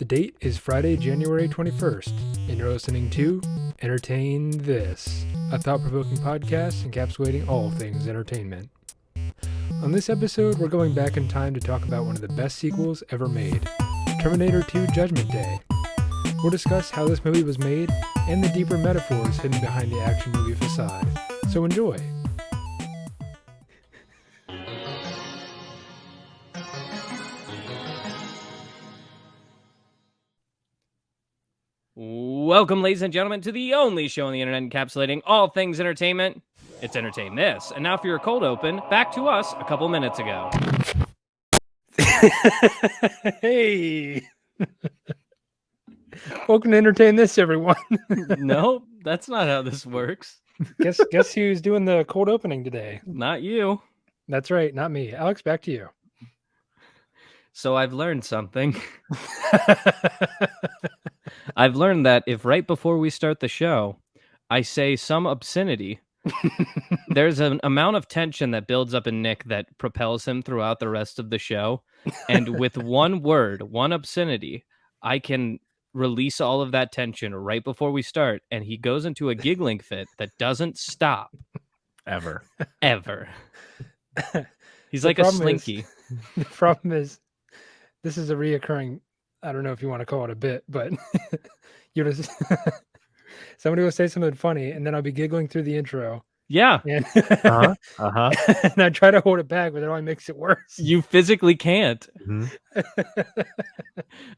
The date is Friday, January 21st, and you're listening to Entertain This, a thought-provoking podcast encapsulating all things entertainment. On this episode, we're going back in time to talk about one of the best sequels ever made, Terminator 2 Judgment Day. We'll discuss how this movie was made and the deeper metaphors hidden behind the action movie facade. So enjoy! Welcome, ladies and gentlemen, to the only show on the internet encapsulating all things entertainment. It's Entertain This. And now for your cold open, back to us a couple minutes ago. Hey! Welcome to Entertain This, everyone. No, that's not how this works. Guess who's doing the cold opening today? Not you. That's right, not me. Alex, back to you. So I've learned something. I've learned that if right before we start the show, I say some obscenity, there's an amount of tension that builds up in Nick that propels him throughout the rest of the show. And with one word, one obscenity, I can release all of that tension right before we start. And he goes into a giggling fit that doesn't stop. Ever. He's like a slinky. The problem is, this is a reoccurring, I don't know if you want to call it a bit, but you just somebody will say something funny and then I'll be giggling through the intro. Yeah. And, And I try to hold it back, but it only makes it worse. You physically can't. Mm-hmm.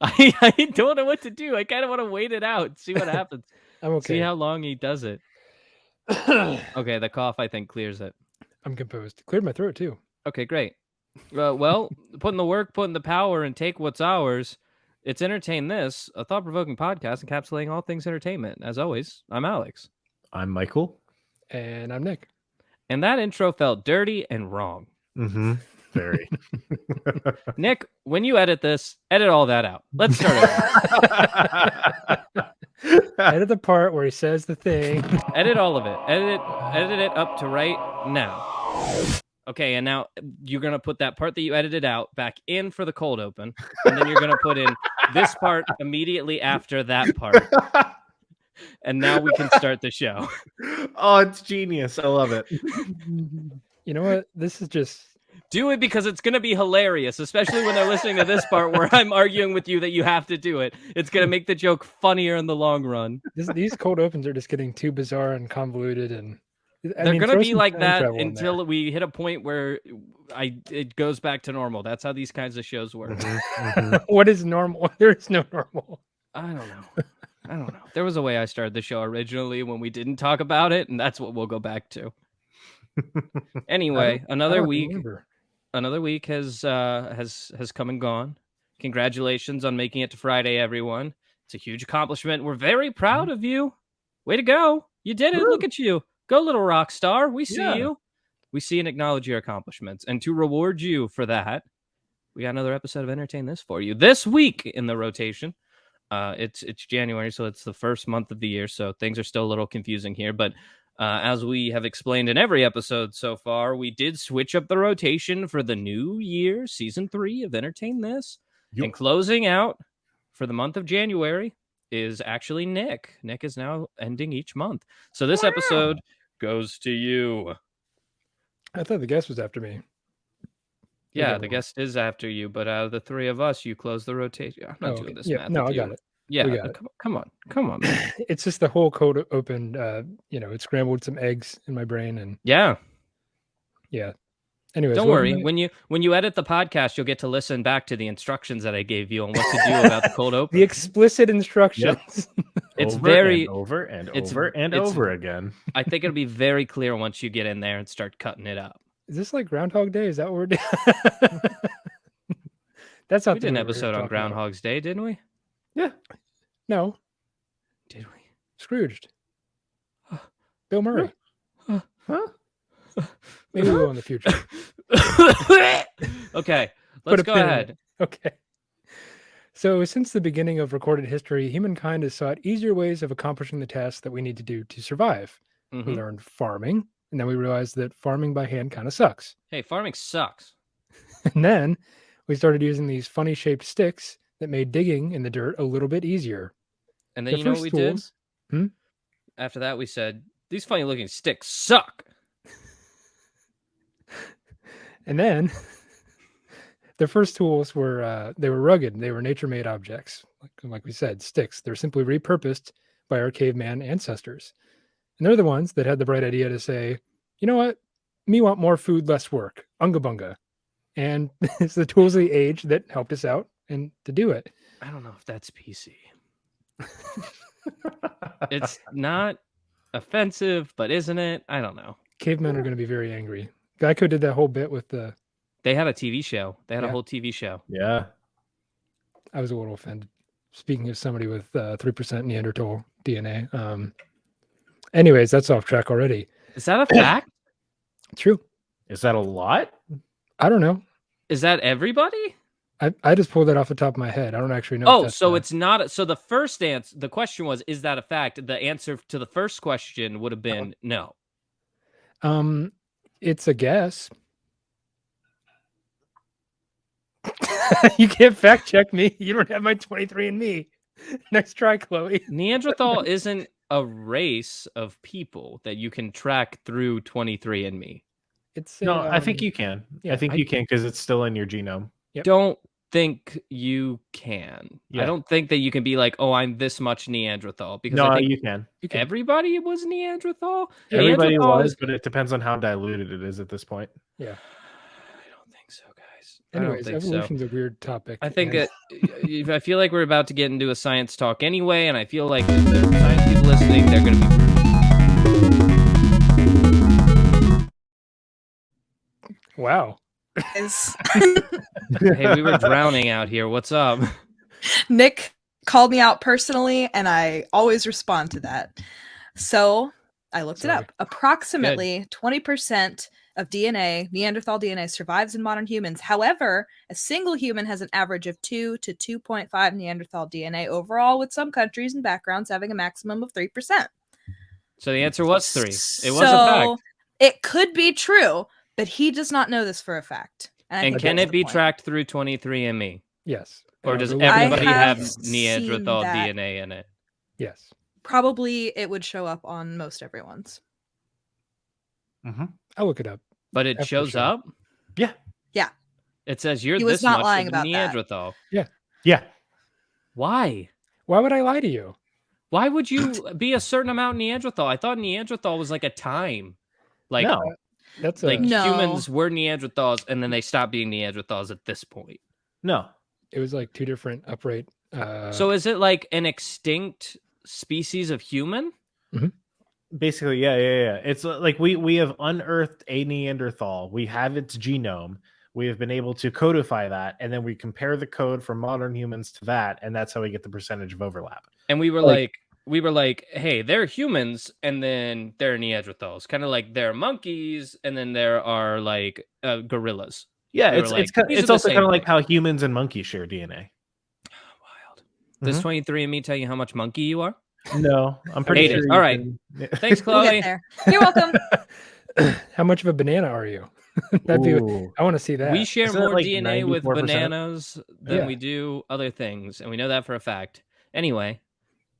I don't know what to do. I kind of want to wait it out, see what happens. I'm okay. See how long he does it. Okay, the cough, I think, clears it. I'm composed. Cleared my throat, too. Okay, great. Well, put in the work, put in the power, and take what's ours. It's Entertain This, a thought-provoking podcast encapsulating all things entertainment. As always, I'm Alex. I'm Michael. And I'm Nick. And that intro felt dirty and wrong. Mm-hmm. Very. Nick, when you edit this, edit all that out. Let's start over. Edit the part where he says the thing. Edit all of it. Edit it up to right now. Okay, and now you're going to put that part that you edited out back in for the cold open, and then you're going to put in this part immediately after that part. And now we can start the show. Oh, it's genius. I love it. You know what? This is just... Do it because it's going to be hilarious, especially when they're listening to this part where I'm arguing with you that you have to do it. It's going to make the joke funnier in the long run. These cold opens are just getting too bizarre and convoluted, and they're going to be like that until we hit a point where it goes back to normal. That's how these kinds of shows work. Mm-hmm. What is normal? There is no normal. I don't know. There was a way I started the show originally when we didn't talk about it, and that's what we'll go back to. Anyway, another week has come and gone. Congratulations on making it to Friday, everyone. It's a huge accomplishment. We're very proud of you. Way to go. You did it. Woo. Look at you. Go, little rock star. We see Yeah. you. We see and acknowledge your accomplishments. And to reward you for that, we got another episode of Entertain This for you. This week in the rotation, it's January, so it's the first month of the year, so things are still a little confusing here. But as we have explained in every episode so far, we did switch up the rotation for the new year, season 3 of Entertain This. Yep. And closing out for the month of January is actually Nick. Nick is now ending each month. So this episode goes to you. I thought the guest was after me. Yeah, the guest is after you, but out of the three of us, you close the rotation. I'm not doing this math. No, with I you. got it. Yeah, We got it. Come on, man. It's just the whole code opened. It scrambled some eggs in my brain, and Yeah. Anyways, Don't worry. When you edit the podcast, you'll get to listen back to the instructions that I gave you on what to do about the cold open. the explicit instructions. It's over very and over and it's- over and it's- over again. I think it'll be very clear once you get in there and start cutting it up. Is this like Groundhog Day? Is that what we're doing? That's not. We did an episode on Groundhog's Day, didn't we? Yeah. No, Did we? Scrooged. Bill Murray. Huh? Maybe we will in the future. Okay, Put let's a go pin in ahead. it. Okay. So, since the beginning of recorded history, humankind has sought easier ways of accomplishing the tasks that we need to do to survive. We Mhm. learned farming, and then we realized that farming by hand kind of sucks. Hey, farming sucks. And then we started using these funny shaped sticks that made digging in the dirt a little bit easier. And then The you know what first we tools- did? After that, we said, these funny looking sticks suck. And then the first tools were they were rugged. They were nature-made objects, like we said, sticks. They're simply repurposed by our caveman ancestors, and they're the ones that had the bright idea to say, you know what, me want more food, less work, unga bunga, and it's the tools of the age that helped us out and to do it. I don't know if that's PC. It's not offensive, but isn't it? I don't know. Cavemen are going to be very angry. Geico did that whole bit with the. They had a TV show. They had a Yeah. whole TV show. Yeah. I was a little offended. Speaking of somebody with 3% Neanderthal DNA. Anyways, that's off track already. Is that a fact? True. Is that a lot? I don't know. Is that everybody? I just pulled that off the top of my head. I don't actually know. Oh, if that's so it's not. So the first answer, the question was, is that a fact? The answer to the first question would have been no. It's a guess. You can't fact check me. You don't have my 23andMe. Next try, Chloe. Neanderthal isn't a race of people that you can track through 23andMe. It's No, I think you can. yeah, I think you can because it's still in your genome. Yep. Don't think you can. I Yeah. don't think that you can be like, oh, I'm this much Neanderthal, because No, I think you can. everybody was Neanderthal. Everybody Neanderthal was, is- but it depends on how diluted it is at this point. Yeah. I don't think so, guys. Anyways, I don't think so. evolution's a weird topic. I think and- that I feel like we're about to get into a science talk anyway, and I feel like if there are science people listening, they're going to be. Wow. Is Hey, we were drowning out here. What's up? Nick called me out personally, and I always respond to that. So I looked it Sorry. up. Approximately 20% of DNA, Neanderthal DNA, survives in modern humans. However, a single human has an average of 2 to 2.5 Neanderthal DNA overall, with some countries and backgrounds having a maximum of 3%. So the answer was 3. It was a fact. It could be true, but he does not know this for a fact. I And think can that's it the be point. tracked through 23andMe? Yes. Or does believe- everybody have have seen Neanderthal that. DNA in it? Yes. Probably it would show up on most everyone's. I'll look it up. But it After shows show. up? Yeah. Yeah. It says you're He was this not much lying of about that. Neanderthal. Yeah. Why? Why would I lie to you? Why would you be a certain amount Neanderthal? I thought Neanderthal was like a time. Like, No. That's a, like No. humans were Neanderthals and then they stopped being Neanderthals at this point. No. it was like two different upright. So is it like an extinct species of human? Basically, yeah. It's like we have unearthed a Neanderthal. We have its genome. We have been able to codify that, and then we compare the code from modern humans to that, and that's how we get the percentage of overlap. And we were Like- like, hey, they're humans and then they're Neanderthals. Kind of like they're monkeys and then there are like gorillas. Yeah, They were it's like, it's ki- these are it's the also same kind of like thing. how humans and monkeys share DNA. Wild. Does Mhm. 23andMe tell you how much monkey you are? No, I'm pretty Hate it. sure. All you right. can- Thanks, We'll Chloe. get there. You're welcome. How much of a banana are you? That'd be. Ooh. I want to see that. We share Isn't it more like DNA with 94%? bananas than Yeah. we do other things, and we know that for a fact. Anyway,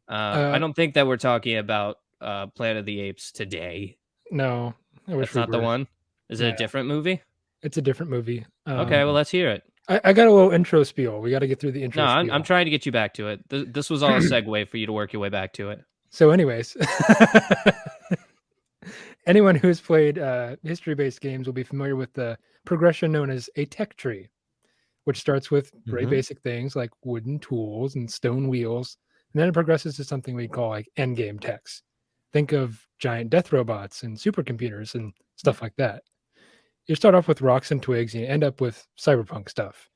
I Uh, don't think that we're talking about Planet of the Apes today. No, I wish That's we not the were. one. Is it a Yeah. different movie? It's a different movie. Okay, well, let's hear it. I got a little intro spiel. We got to get through the intro. No, spiel. I'm trying to get you back to it. This was all a segue for you to work your way back to it. So, anyways, anyone who's played history-based games will be familiar with the progression known as a tech tree, which starts with very Mhm. basic things like wooden tools and stone wheels, and then it progresses to something we call like endgame techs. Think of giant death robots and supercomputers and stuff like that. You start off with rocks and twigs, and you end up with cyberpunk stuff.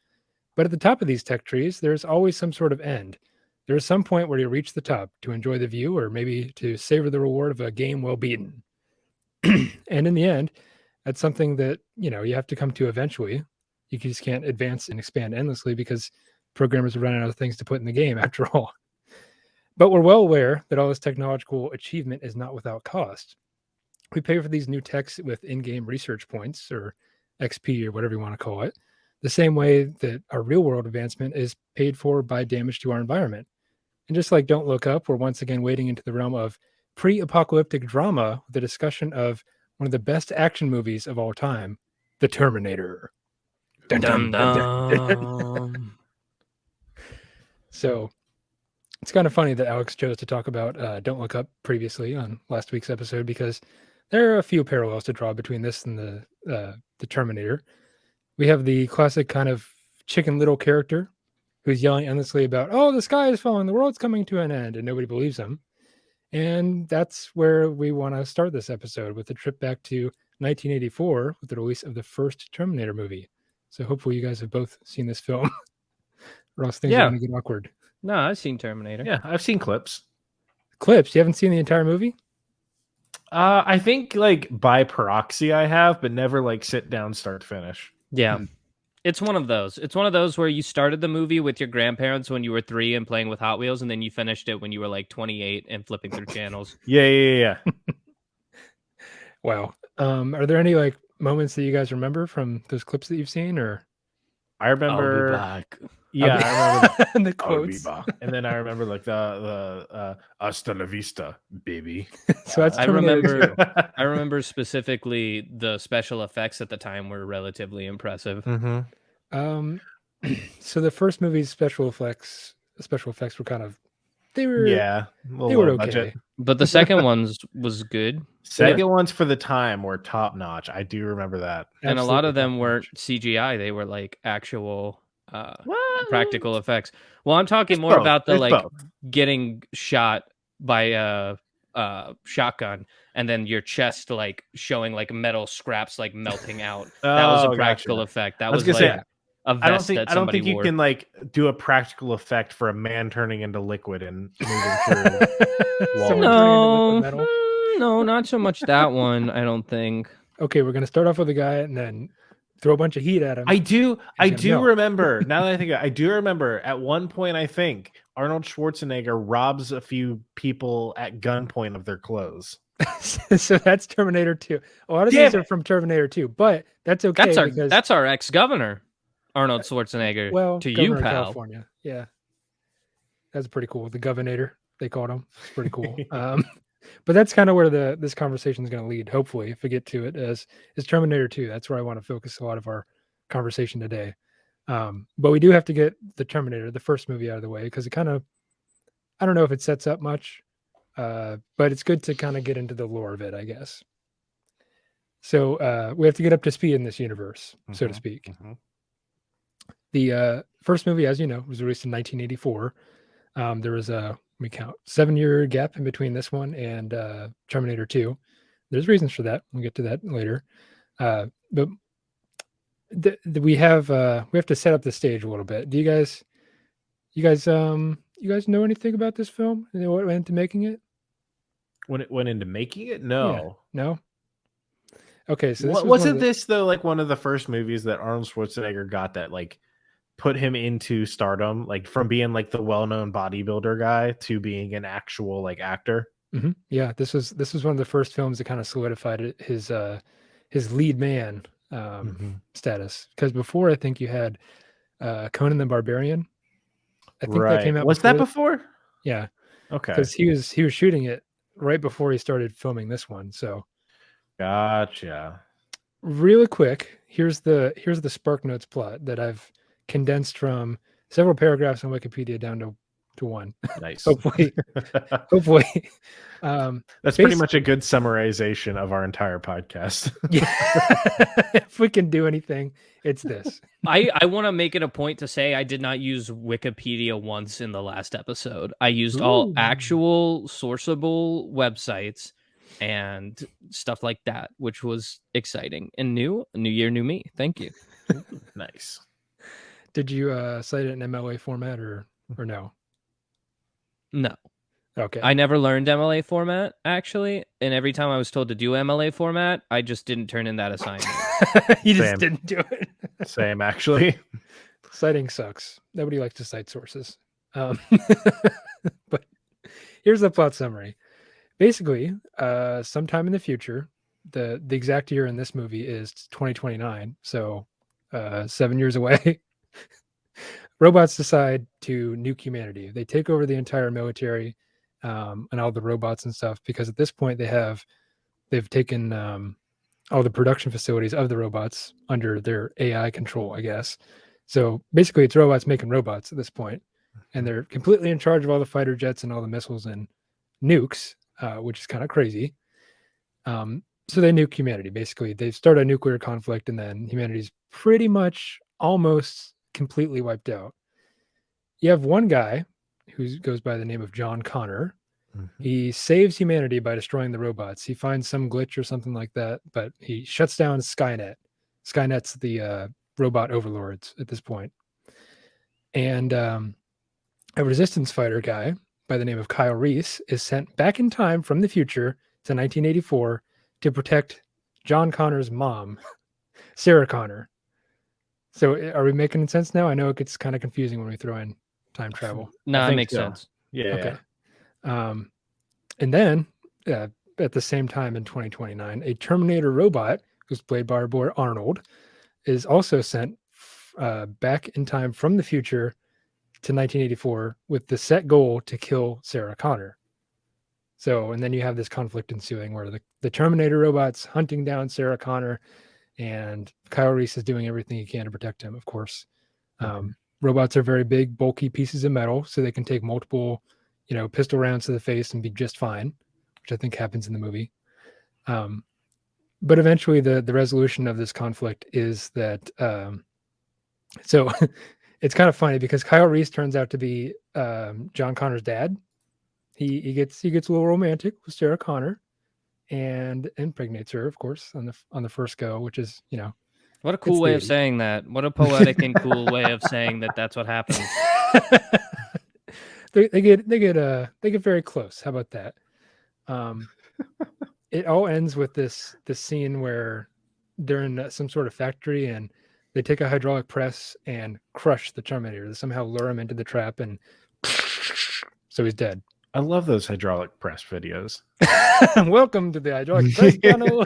But at the top of these tech trees, there's always some sort of end. There's some point where you reach the top to enjoy the view or maybe to savor the reward of a game well beaten. And in the end, that's something that, you have to come to eventually. You just can't advance and expand endlessly because programmers are running out of things to put in the game after all. But we're well aware that all this technological achievement is not without cost. We pay for these new techs with in-game research points or XP or whatever you want to call it. the same way that our real world advancement is paid for by damage to our environment. And just like Don't Look Up, we're once again wading into the realm of pre-apocalyptic drama with a discussion of one of the best action movies of all time, The Terminator. Dun, dun, dun, dun. So it's kind of funny that Alex chose to talk about Don't Look Up previously on last week's episode, because there are a few parallels to draw between this and the Terminator. We have the classic kind of Chicken Little character who's yelling endlessly about, oh, the sky is falling, the world's coming to an end, and nobody believes him. And that's where we want to start this episode, with a trip back to 1984 with the release of the first Terminator movie. So hopefully you guys have both seen this film, or else things are going to get awkward. No, I've seen Terminator. Yeah, I've seen clips. Clips? You haven't seen the entire movie? I think like by proxy I have, but never like sit down start to finish. Yeah. It's one of those. It's one of those where you started the movie with your grandparents when you were 3 and playing with Hot Wheels, and then you finished it when you were like 28 and flipping through channels. Yeah. Wow. Are there any like moments that you guys remember from those clips that you've seen? Or I remember. I'll be back. Yeah, I remember the quotes. And then I remember like the hasta la vista, baby. So that's I Terminator remember. I remember specifically the special effects at the time were relatively impressive. Mm-hmm. So the first movie's special effects were kind of, they were okay. Budget. But the second one's was good. Second ones for the time were top notch. I do remember that. And a lot of them weren't CGI. They were like actual practical effects. Well, I'm talking more about the getting shot by a shotgun and then your chest like showing like metal scraps like melting out. That was a practical effect. That was like a vest that somebody I don't think wore. you can like do a practical effect for a man turning into liquid and moving through walls. No, not so much that one, I don't think. Okay, we're gonna start off with a guy and then throw a bunch of heat at him. I do remember. Now that I think I do remember at one point, I think Arnold Schwarzenegger robs a few people at gunpoint of their clothes. So that's Terminator 2. A lot of these are from Terminator 2, but that's okay. That's our ex-governor, Arnold Schwarzenegger. Well, to Governor you, pal. California. Yeah, that's pretty cool. The Governator, they called him. It's pretty cool. But that's kind of where this conversation is going to lead, hopefully, if we get to it, is Terminator 2. That's where I want to focus a lot of our conversation today. But we do have to get the Terminator, the first movie, out of the way, because it kind of, I don't know if it sets up much, but it's good to kind of get into the lore of it, I guess. So we have to get up to speed in this universe, so to speak. Mm-hmm. The first movie, as you know, was released in 1984. There was a 7-year gap in between this one and Terminator 2. There's reasons for that. We'll get to that later. But we have to set up the stage a little bit. Do you guys know anything about this film? What went into making it? When it went into making it? No. Yeah. No. Okay, so this wasn't this though like one of the first movies that Arnold Schwarzenegger got that like put him into stardom, like from being like the well-known bodybuilder guy to being an actual like actor? Mm-hmm. Yeah, this was one of the first films that kind of solidified his lead man status. Because before, I think you had Conan the Barbarian. I think that came out. Was that before? Yeah. Okay. Because he was shooting it right before he started filming this one. So. Gotcha. Really quick, here's the SparkNotes plot that I've condensed from several paragraphs on Wikipedia down to one. Nice. hopefully. That's pretty much a good summarization of our entire podcast. Yeah. If we can do anything, it's this. I want to make it a point to say I did not use Wikipedia once in the last episode. I used all actual sourceable websites and stuff like that, which was exciting and new. New year, new me. Thank you. Nice. Did you cite it in MLA format or no? No. Okay. I never learned MLA format, actually. And every time I was told to do MLA format, I just didn't turn in that assignment. You just didn't do it. Same, actually. Citing sucks. Nobody likes to cite sources. But here's the plot summary. Basically, sometime in the future, the exact year in this movie is 2029. So 7 years away. Robots decide to nuke humanity. They take over the entire military and all the robots and stuff, because at this point they've taken all the production facilities of the robots under their AI control, I guess. So basically, it's robots making robots at this point, and they're completely in charge of all the fighter jets and all the missiles and nukes, which is kind of crazy. So they nuke humanity. Basically, they start a nuclear conflict, and then humanity's pretty much almost completely wiped out. You have one guy who goes by the name of John Connor. He saves humanity by destroying the robots. He finds some glitch or something like that, but he shuts down Skynet. Skynet's the robot overlords at this point. And a resistance fighter guy by the name of Kyle Reese is sent back in time from the future to 1984 to protect John Connor's mom, Sarah Connor. So are we making sense now? I know it gets kind of confusing when we throw in time travel. No, it makes sense. Yeah. Okay. And then at the same time in 2029, a Terminator robot, who's played by our boy Arnold, is also sent back in time from the future to 1984 with the set goal to kill Sarah Connor. So, and then you have this conflict ensuing where the Terminator robot's hunting down Sarah Connor, and Kyle Reese is doing everything he can to protect him, of course. Robots are very big, bulky pieces of metal, so they can take multiple, pistol rounds to the face and be just fine, which I think happens in the movie. But eventually the resolution of this conflict is that, so it's kind of funny because Kyle Reese turns out to be John Connor's dad. He gets a little romantic with Sarah Connor and impregnates her, of course, on the first go, which is, What a cool way of saying that. What a poetic and cool way of saying that that's what happens. They get very close. How about that? It all ends with this scene where they're in some sort of factory and they take a hydraulic press and crush the Terminator. They somehow lure him into the trap, and so he's dead. I love those hydraulic press videos. Welcome to the hydraulic press channel.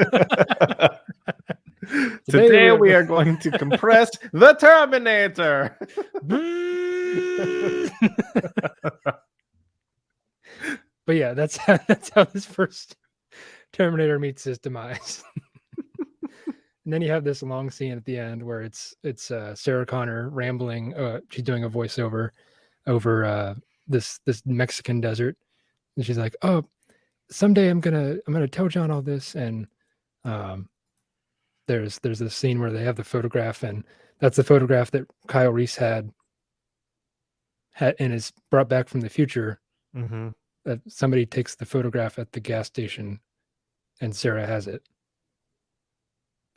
Today we are going to compress the Terminator. But yeah, that's how this first Terminator meets his demise. And then you have this long scene at the end where it's Sarah Connor rambling. She's doing a voiceover over this Mexican desert, and she's like, "Oh, someday I'm gonna tell John all this." And there's this scene where they have the photograph, and that's the photograph that Kyle Reese had and is brought back from the future. That somebody takes the photograph at the gas station, and Sarah has it.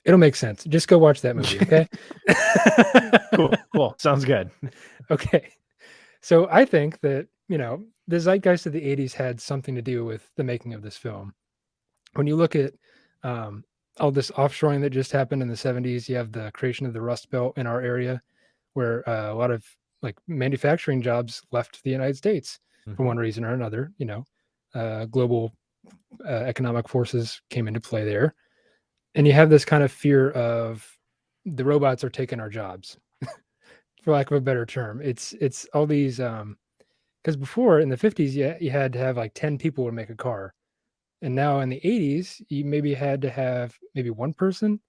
It'll make sense. Just go watch that movie, okay? Cool. Sounds good. Okay. So I think that, the zeitgeist of the 80s had something to do with the making of this film. When you look at all this offshoring that just happened in the 70s, you have the creation of the Rust Belt in our area, where a lot of manufacturing jobs left the United States for one reason or another. Global economic forces came into play there. And you have this kind of fear of the robots are taking our jobs, for lack of a better term. It's all these, because before in the 50s, you had to have 10 people to make a car. And now in the 80s, you maybe had to have maybe one person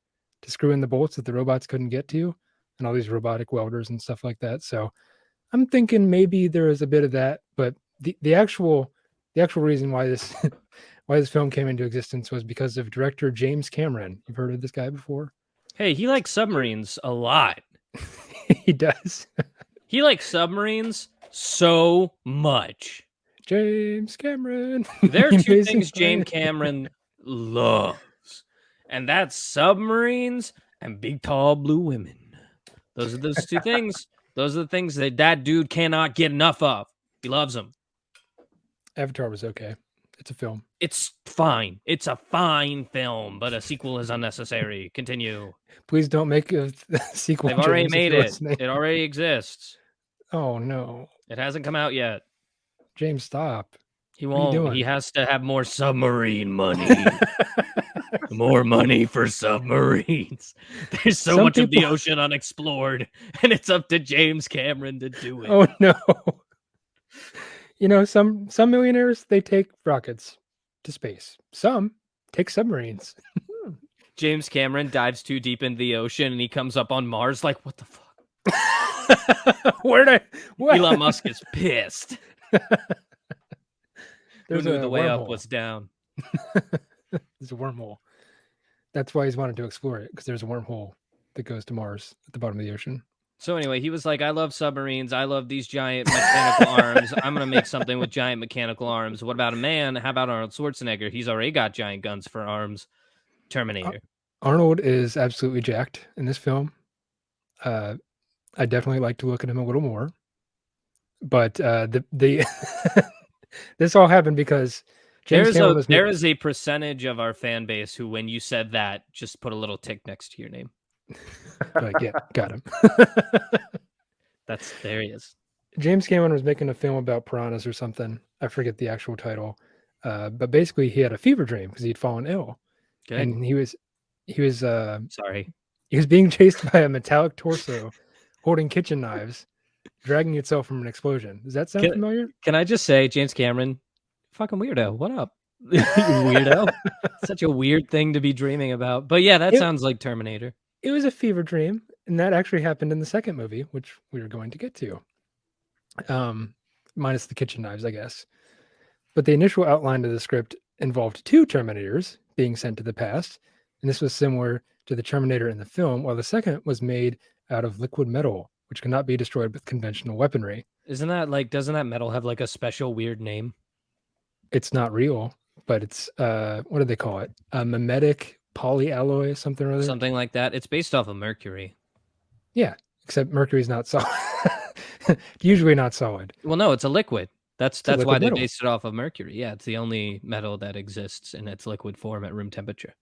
to screw in the bolts that the robots couldn't get to, and all these robotic welders and stuff like that. So I'm thinking maybe there is a bit of that, but the actual reason why this why this film came into existence was because of director James Cameron. You've heard of this guy before? Hey, he likes submarines a lot. He does. He likes submarines so much. James Cameron. There are two things James Cameron loves, and that's submarines and big, tall, blue women. Those are those two things. Those are the things that dude cannot get enough of. He loves them. Avatar was okay. It's a film. It's fine. It's a fine film, but a sequel is unnecessary. Continue. Please don't make a sequel. They've already made it. It already exists. Oh, no. It hasn't come out yet. James, stop. He won't. He has to have more submarine money. More money for submarines. There's so Some much of the people- ocean unexplored, and it's up to James Cameron to do it. Oh no. You know, some millionaires, they take rockets to space. Some take submarines. James Cameron dives too deep into the ocean, and he comes up on Mars like, what the fuck? Where'd I? What? Elon Musk is pissed. Who There's knew a the way up wormhole. was down? There's a wormhole. That's why he's wanted to explore it, because there's a wormhole that goes to Mars at the bottom of the ocean. So anyway, he was like, I love submarines. I love these giant mechanical arms. I'm going to make something with giant mechanical arms. What about a man? How about Arnold Schwarzenegger? He's already got giant guns for arms. Terminator. Arnold is absolutely jacked in this film. I definitely like to look at him a little more. But the this all happened because James Cameron was there is a percentage of our fan base who, when you said that, just put a little tick next to your name. like, yeah, got him. There he is. James Cameron was making a film about piranhas or something. I forget the actual title. But basically he had a fever dream because he'd fallen ill. Good. And he was Sorry. he was being chased by a metallic torso holding kitchen knives, dragging itself from an explosion. Does that sound familiar? Can I just say, James Cameron, fucking weirdo. What up? You weirdo. Such a weird thing to be dreaming about. But yeah, that sounds like Terminator. It was a fever dream, and that actually happened in the second movie, which we are going to get to. Minus the kitchen knives, I guess. But the initial outline of the script involved 2 Terminators being sent to the past, and this was similar to the Terminator in the film, while the second was made out of liquid metal, which cannot be destroyed with conventional weaponry. Isn't that like, doesn't that metal have like a special weird name? It's not real, but it's what do they call it? A mimetic polyalloy, something or other. Something like that. It's based off of mercury. Yeah, except mercury's not solid. Usually not solid. Well, no, it's a liquid. That's liquid why they metal. based it off of mercury. Yeah, it's the only metal that exists in its liquid form at room temperature.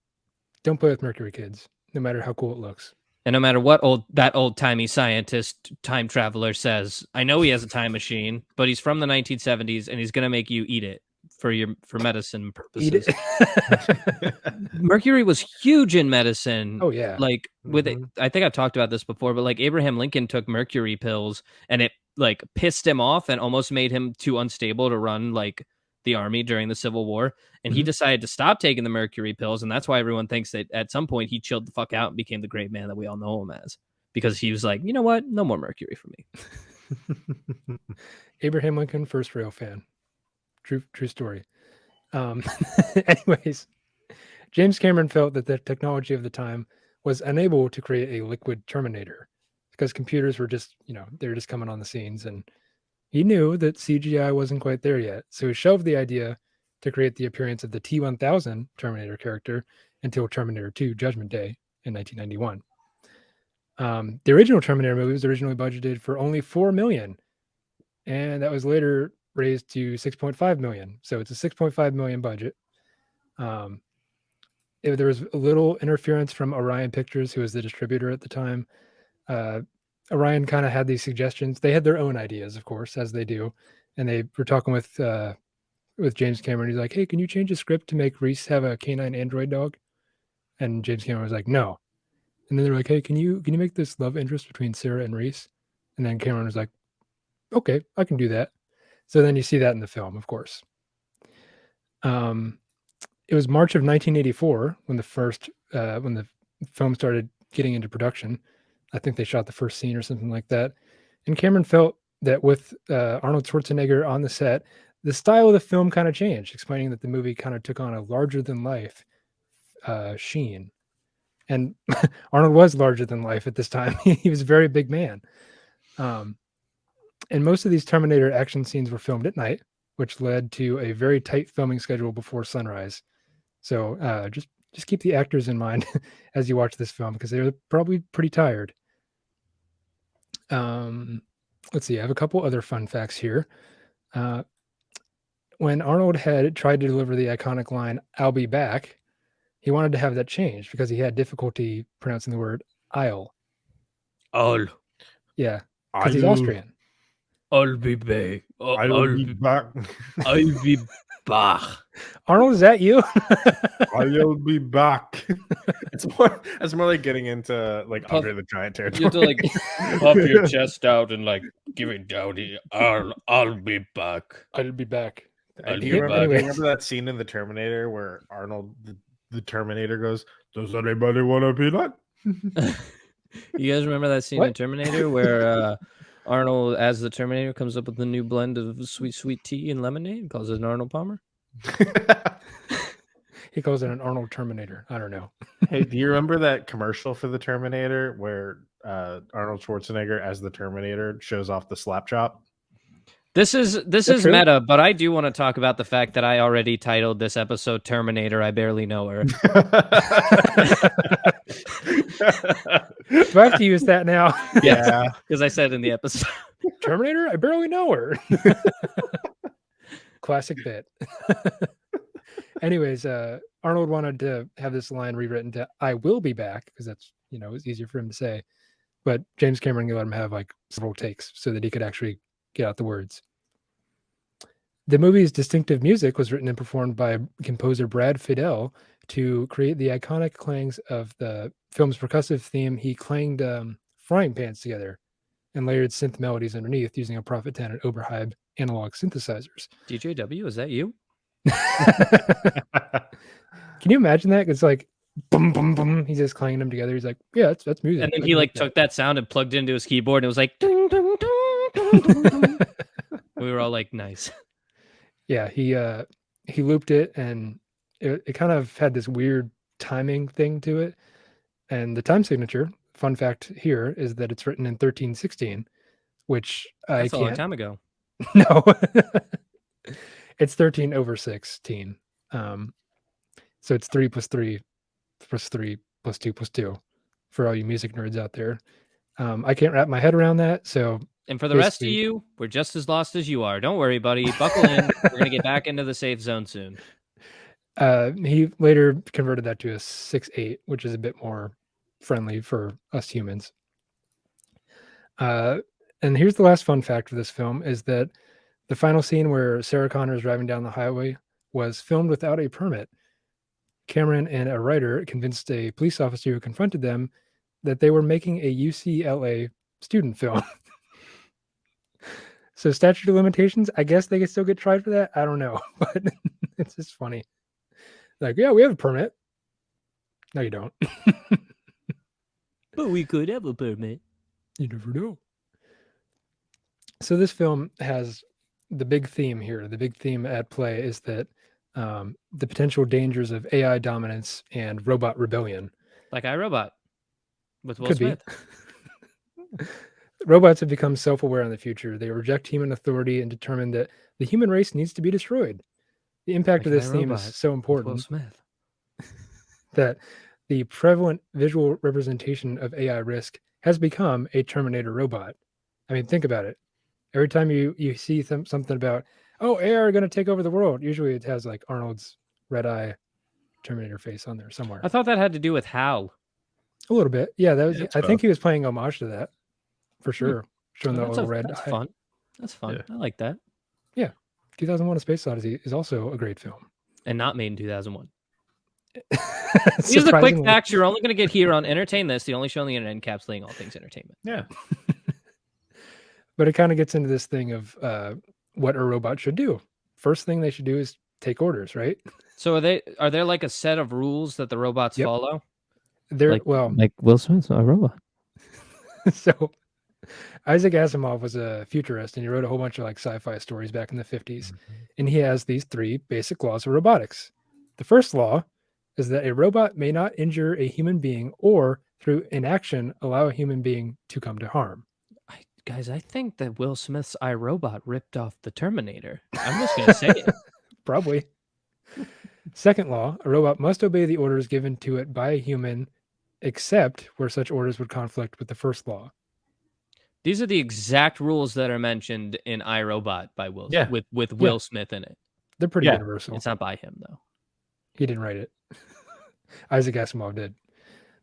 Don't play with mercury, kids, no matter how cool it looks. And no matter what that old-timey scientist time traveler says, I know he has a time machine, but he's from the 1970s and he's going to make you eat it for medicine purposes. Eat it. Mercury was huge in medicine. Oh yeah. Like with it, I think I've talked about this before, but like Abraham Lincoln took mercury pills and it like pissed him off and almost made him too unstable to run like the army during the Civil War. And he decided to stop taking the mercury pills. And that's why everyone thinks that at some point he chilled the fuck out and became the great man that we all know him as, because he was like, you know what? No more mercury for me. Abraham Lincoln, first rail fan. True story. Anyways, James Cameron felt that the technology of the time was unable to create a liquid Terminator because computers were just, they were just coming on the scenes, and he knew that CGI wasn't quite there yet. So he shelved the idea to create the appearance of the T-1000 Terminator character until Terminator 2 Judgment Day in 1991. The original Terminator movie was originally budgeted for only $4 million, and that was later raised to $6.5 million. So it's a $6.5 million budget. There was a little interference from Orion Pictures, who was the distributor at the time. Orion kind of had these suggestions. They had their own ideas, of course, as they do. And they were talking with James Cameron. He's like, hey, can you change the script to make Reese have a canine android dog? And James Cameron was like, no. And then they're like, hey, can you make this love interest between Sarah and Reese? And then Cameron was like, okay, I can do that. So then you see that in the film, of course. It was March of 1984 when the film started getting into production. I think they shot the first scene or something like that. And Cameron felt that with Arnold Schwarzenegger on the set, the style of the film kind of changed, explaining that the movie kind of took on a larger-than-life sheen. And Arnold was larger than life at this time. He was a very big man. And most of these Terminator action scenes were filmed at night, which led to a very tight filming schedule before sunrise. So just keep the actors in mind as you watch this film, because they're probably pretty tired. Let's see. I have a couple other fun facts here. When Arnold had tried to deliver the iconic line, "I'll be back," he wanted to have that changed because he had difficulty pronouncing the word "I'll." I'll. Yeah, because he's Austrian. I'll be back. I'll be back. I'll be back. Arnold, is that you? I'll be back. It's more like getting into like Puff- Andre the Giant You have to territory. like puff your chest out and like give it down. I'll be back. I'll be back. Do be you remember, back. do you remember that scene in the Terminator where Arnold, the Terminator, goes, "Does anybody want a peanut?" You guys remember that scene in Terminator where Arnold, as the Terminator, comes up with a new blend of sweet tea and lemonade and calls it an Arnold Palmer? He calls it an Arnold Terminator. I don't know. Hey, do you remember that commercial for the Terminator where Arnold Schwarzenegger as the Terminator shows off the slap chop? This is true? meta, but I do want to talk about the fact that I already titled this episode Terminator, I Barely Know Her. Do I have to use that now? Yeah. Because I said in the episode. Terminator? I barely know her. Classic bit. Anyways, Arnold wanted to have this line rewritten to "I will be back" because that's, it's easier for him to say. But James Cameron let him have like several takes so that he could actually get out the words. The movie's distinctive music was written and performed by composer Brad Fiedel to create the iconic clangs of the film's percussive theme. He clanged frying pans together and layered synth melodies underneath using a Prophet 10 and Oberheim analog synthesizers. DJW, is that you? Can you imagine that? It's like boom, boom, boom. He's just clanging them together. He's like, yeah, that's music. And then he like took that sound and plugged it into his keyboard and it was like ding, ding, ding, ding, ding, ding. We were all like, nice. Yeah, he looped it, and it kind of had this weird timing thing to it. And the time signature, fun fact here, is that it's written in 1316, which That's a long time ago. No, it's 13 over 16. So it's 3 plus 3 plus 3 plus 2 plus 2 for all you music nerds out there. I can't wrap my head around that. So, and for the rest of you, we're just as lost as you are. Don't worry, buddy. Buckle in. We're going to get back into the safe zone soon. He later converted that to a 6/8, which is a bit more friendly for us humans. And here's the last fun fact for this film is that the final scene where Sarah Connor is driving down the highway was filmed without a permit. Cameron and a writer convinced a police officer who confronted them that they were making a UCLA student film. So statute of limitations, I guess they could still get tried for that. I don't know, but it's just funny. Like, yeah, we have a permit. No, you don't. But we could have a permit. You never know. So this film has the big theme here. The big theme at play is that the potential dangers of AI dominance and robot rebellion. Like iRobot with Will Could Smith. Be. Robots have become self-aware in the future. They reject human authority and determine that the human race needs to be destroyed. The impact of this theme is so important Will Smith. that the prevalent visual representation of AI risk has become a Terminator robot. I mean, think about it. Every time you see something about, oh, AI are going to take over the world, usually it has like Arnold's red eye Terminator face on there somewhere. I thought that had to do with Hal. A little bit. Yeah, that was. Yeah, I think he was playing homage to that for sure. Showing the little red That's eye. fun. That's fun. Yeah. I like that. 2001: A Space Odyssey is also a great film. And not made in 2001. These are the quick facts you're only going to get here on Entertain This, the only show on the internet encapsulating all things entertainment. Yeah. But it kind of gets into this thing of what a robot should do. First thing they should do is take orders, right? So are there like a set of rules that the robots follow? They're like Will Smith's a robot. So Isaac Asimov was a futurist and he wrote a whole bunch of like sci-fi stories back in the 50s. And he has these 3 basic laws of robotics. The first law is that a robot may not injure a human being or through inaction allow a human being to come to harm. Guys, I think that Will Smith's iRobot ripped off the Terminator. I'm just going to say it. Probably. Second law, a robot must obey the orders given to it by a human, except where such orders would conflict with the first law. These are the exact rules that are mentioned in iRobot by Will with Will Smith in it. They're pretty universal. It's not by him, though. He didn't write it. Isaac Asimov did.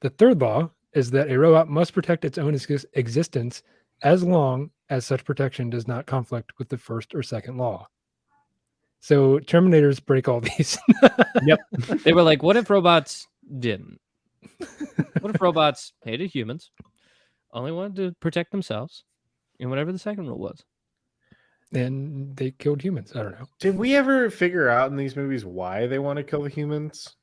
The third law is that a robot must protect its own existence as long as such protection does not conflict with the first or second law. So Terminators break all these. They were like, what if robots didn't? What if robots hated humans, only wanted to protect themselves, and whatever the second rule was? And they killed humans. I don't know. Did we ever figure out in these movies why they want to kill the humans?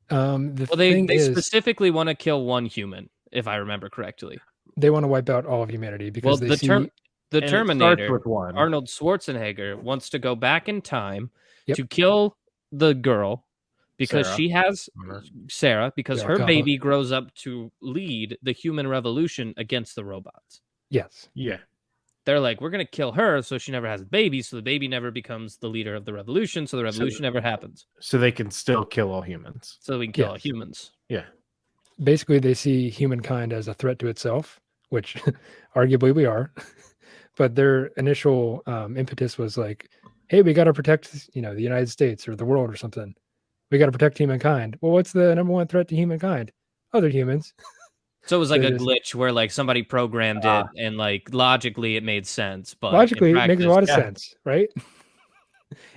The Well, they thing is, specifically want to kill one human, if I remember correctly. they want to wipe out all of humanity because Well, they see the And it starts Terminator, with one. Arnold Schwarzenegger, wants to go back in time Yep. to kill the girl because Sarah. she has Sarah, because Yeah, her Kama. baby grows up to lead the human revolution against the robots. yes. Yeah. They're like, we're going to kill her so she never has a baby, so the baby never becomes the leader of the revolution, so the revolution never happens. So they can still kill all humans. So we can kill all Yes. humans. Yeah. Basically, they see humankind as a threat to itself, which arguably we are. But their initial impetus was like, hey, we got to protect, the United States or the world or something. We got to protect humankind. Well, what's the number one threat to humankind? Other humans. So it was like So a just- glitch where like somebody programmed it and like logically it made sense. But in Logically, it makes a practice- lot of yeah. sense, right?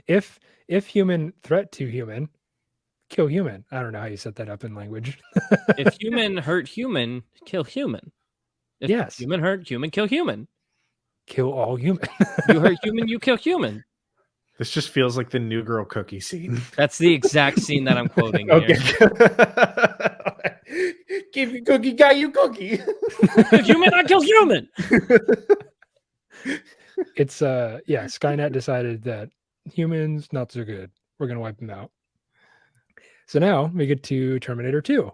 if human threat to human, kill human. I don't know how you set that up in language. if human hurt human, kill human. If Yes. human hurt human, kill human. Kill all human. You hurt human, you kill human. This just feels like the New Girl cookie scene. That's the exact scene that I'm quoting Okay. here. Give you cookie, got you cookie. Kill human, I kill human. It's Skynet decided that humans not so good. We're gonna wipe them out. So now we get to Terminator 2,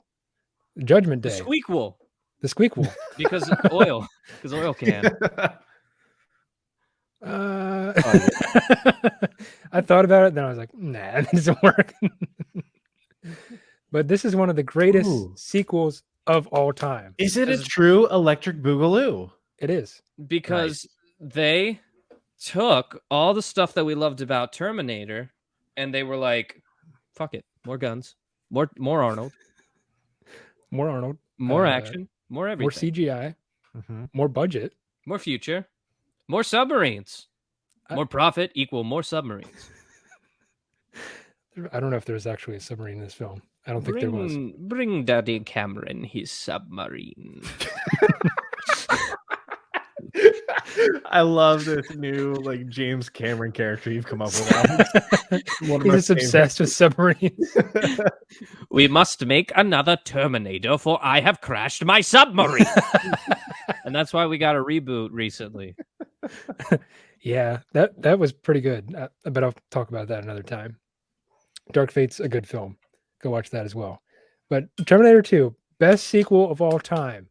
Judgment The Day, squeakquel. the Squeakquel. Because oil. Because oil can. I thought about it, then I was like, nah, that doesn't work. But this is one of the greatest Ooh. sequels of all time. Is it a true electric boogaloo? It is. Because they took all the stuff that we loved about Terminator and they were like, fuck it. More guns. More Arnold. More Arnold, More action. More everything. more CGI, Mhm. more budget. More future. More submarines. I- More profit equal more submarines. I don't know if there's actually a submarine in this film. I don't think there was. Bring Daddy Cameron his submarine. I love this new like James Cameron character you've come up with. One of He's my just obsessed with submarines. favorites. We must make another Terminator, for I have crashed my submarine. And that's why we got a reboot recently. Yeah, that was pretty good. But I'll talk about that another time. Dark Fate's a good film. Go watch that as well. But Terminator 2, best sequel of all time.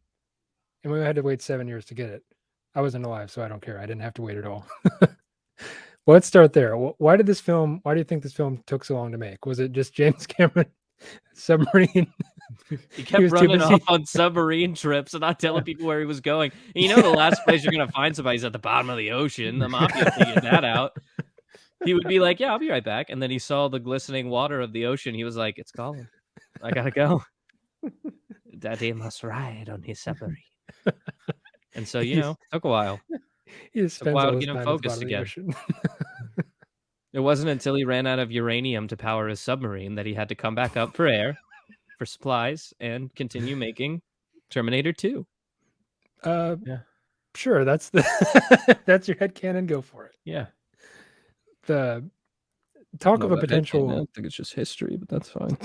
And we had to wait 7 years to get it. I wasn't alive, so I don't care. I didn't have to wait at all. Well, let's start there. Why do you think this film took so long to make? Was it just James Cameron submarine? He kept was too running busy. off on submarine trips and not telling people where he was going. And you know, the last place you're going to find somebody is at the bottom of the ocean. The mafia figured that out. He would be like, yeah, I'll be right back. And then he saw the glistening water of the ocean. He was like, it's calling. I got to go. Daddy must ride on his submarine. And so, you know, took a while. He just Took a spends while all to his get him time at the focused bottom of the again. ocean. It wasn't until he ran out of uranium to power his submarine that he had to come back up for air, for supplies, and continue making Terminator 2. Yeah. Sure, that's that's your headcanon. Go for it. Yeah. The talk of a potential I think it's just history, but that's fine.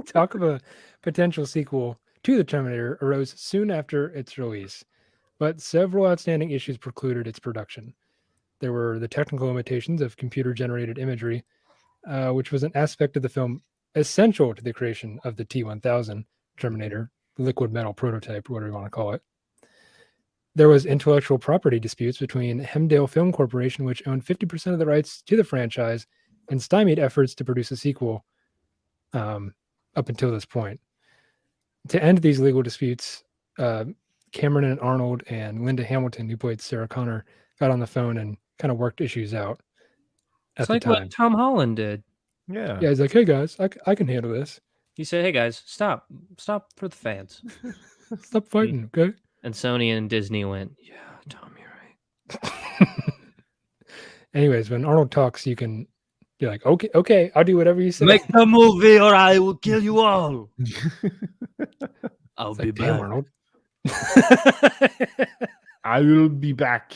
talk of a potential sequel to the Terminator arose soon after its release, but several outstanding issues precluded its production. There were the technical limitations of computer-generated imagery, which was an aspect of the film essential to the creation of the T-1000 Terminator, the liquid metal prototype, whatever you want to call it. There was intellectual property disputes between Hemdale Film Corporation, which owned 50% of the rights to the franchise, and stymied efforts to produce a sequel up until this point. To end these legal disputes, Cameron and Arnold and Linda Hamilton, who played Sarah Connor, got on the phone and kind of worked issues out at It's the like time. what Tom Holland did. Yeah. Yeah, he's like, hey guys, I can handle this. He said, hey guys, stop for the fans. Stop fighting, okay? And Sony and Disney went, yeah, Tom, you're right. Anyways, when Arnold talks, you can be like, okay, I'll do whatever you say. Make the movie or I will kill you all. I'll It's be like, damn, back. Arnold. I will be back.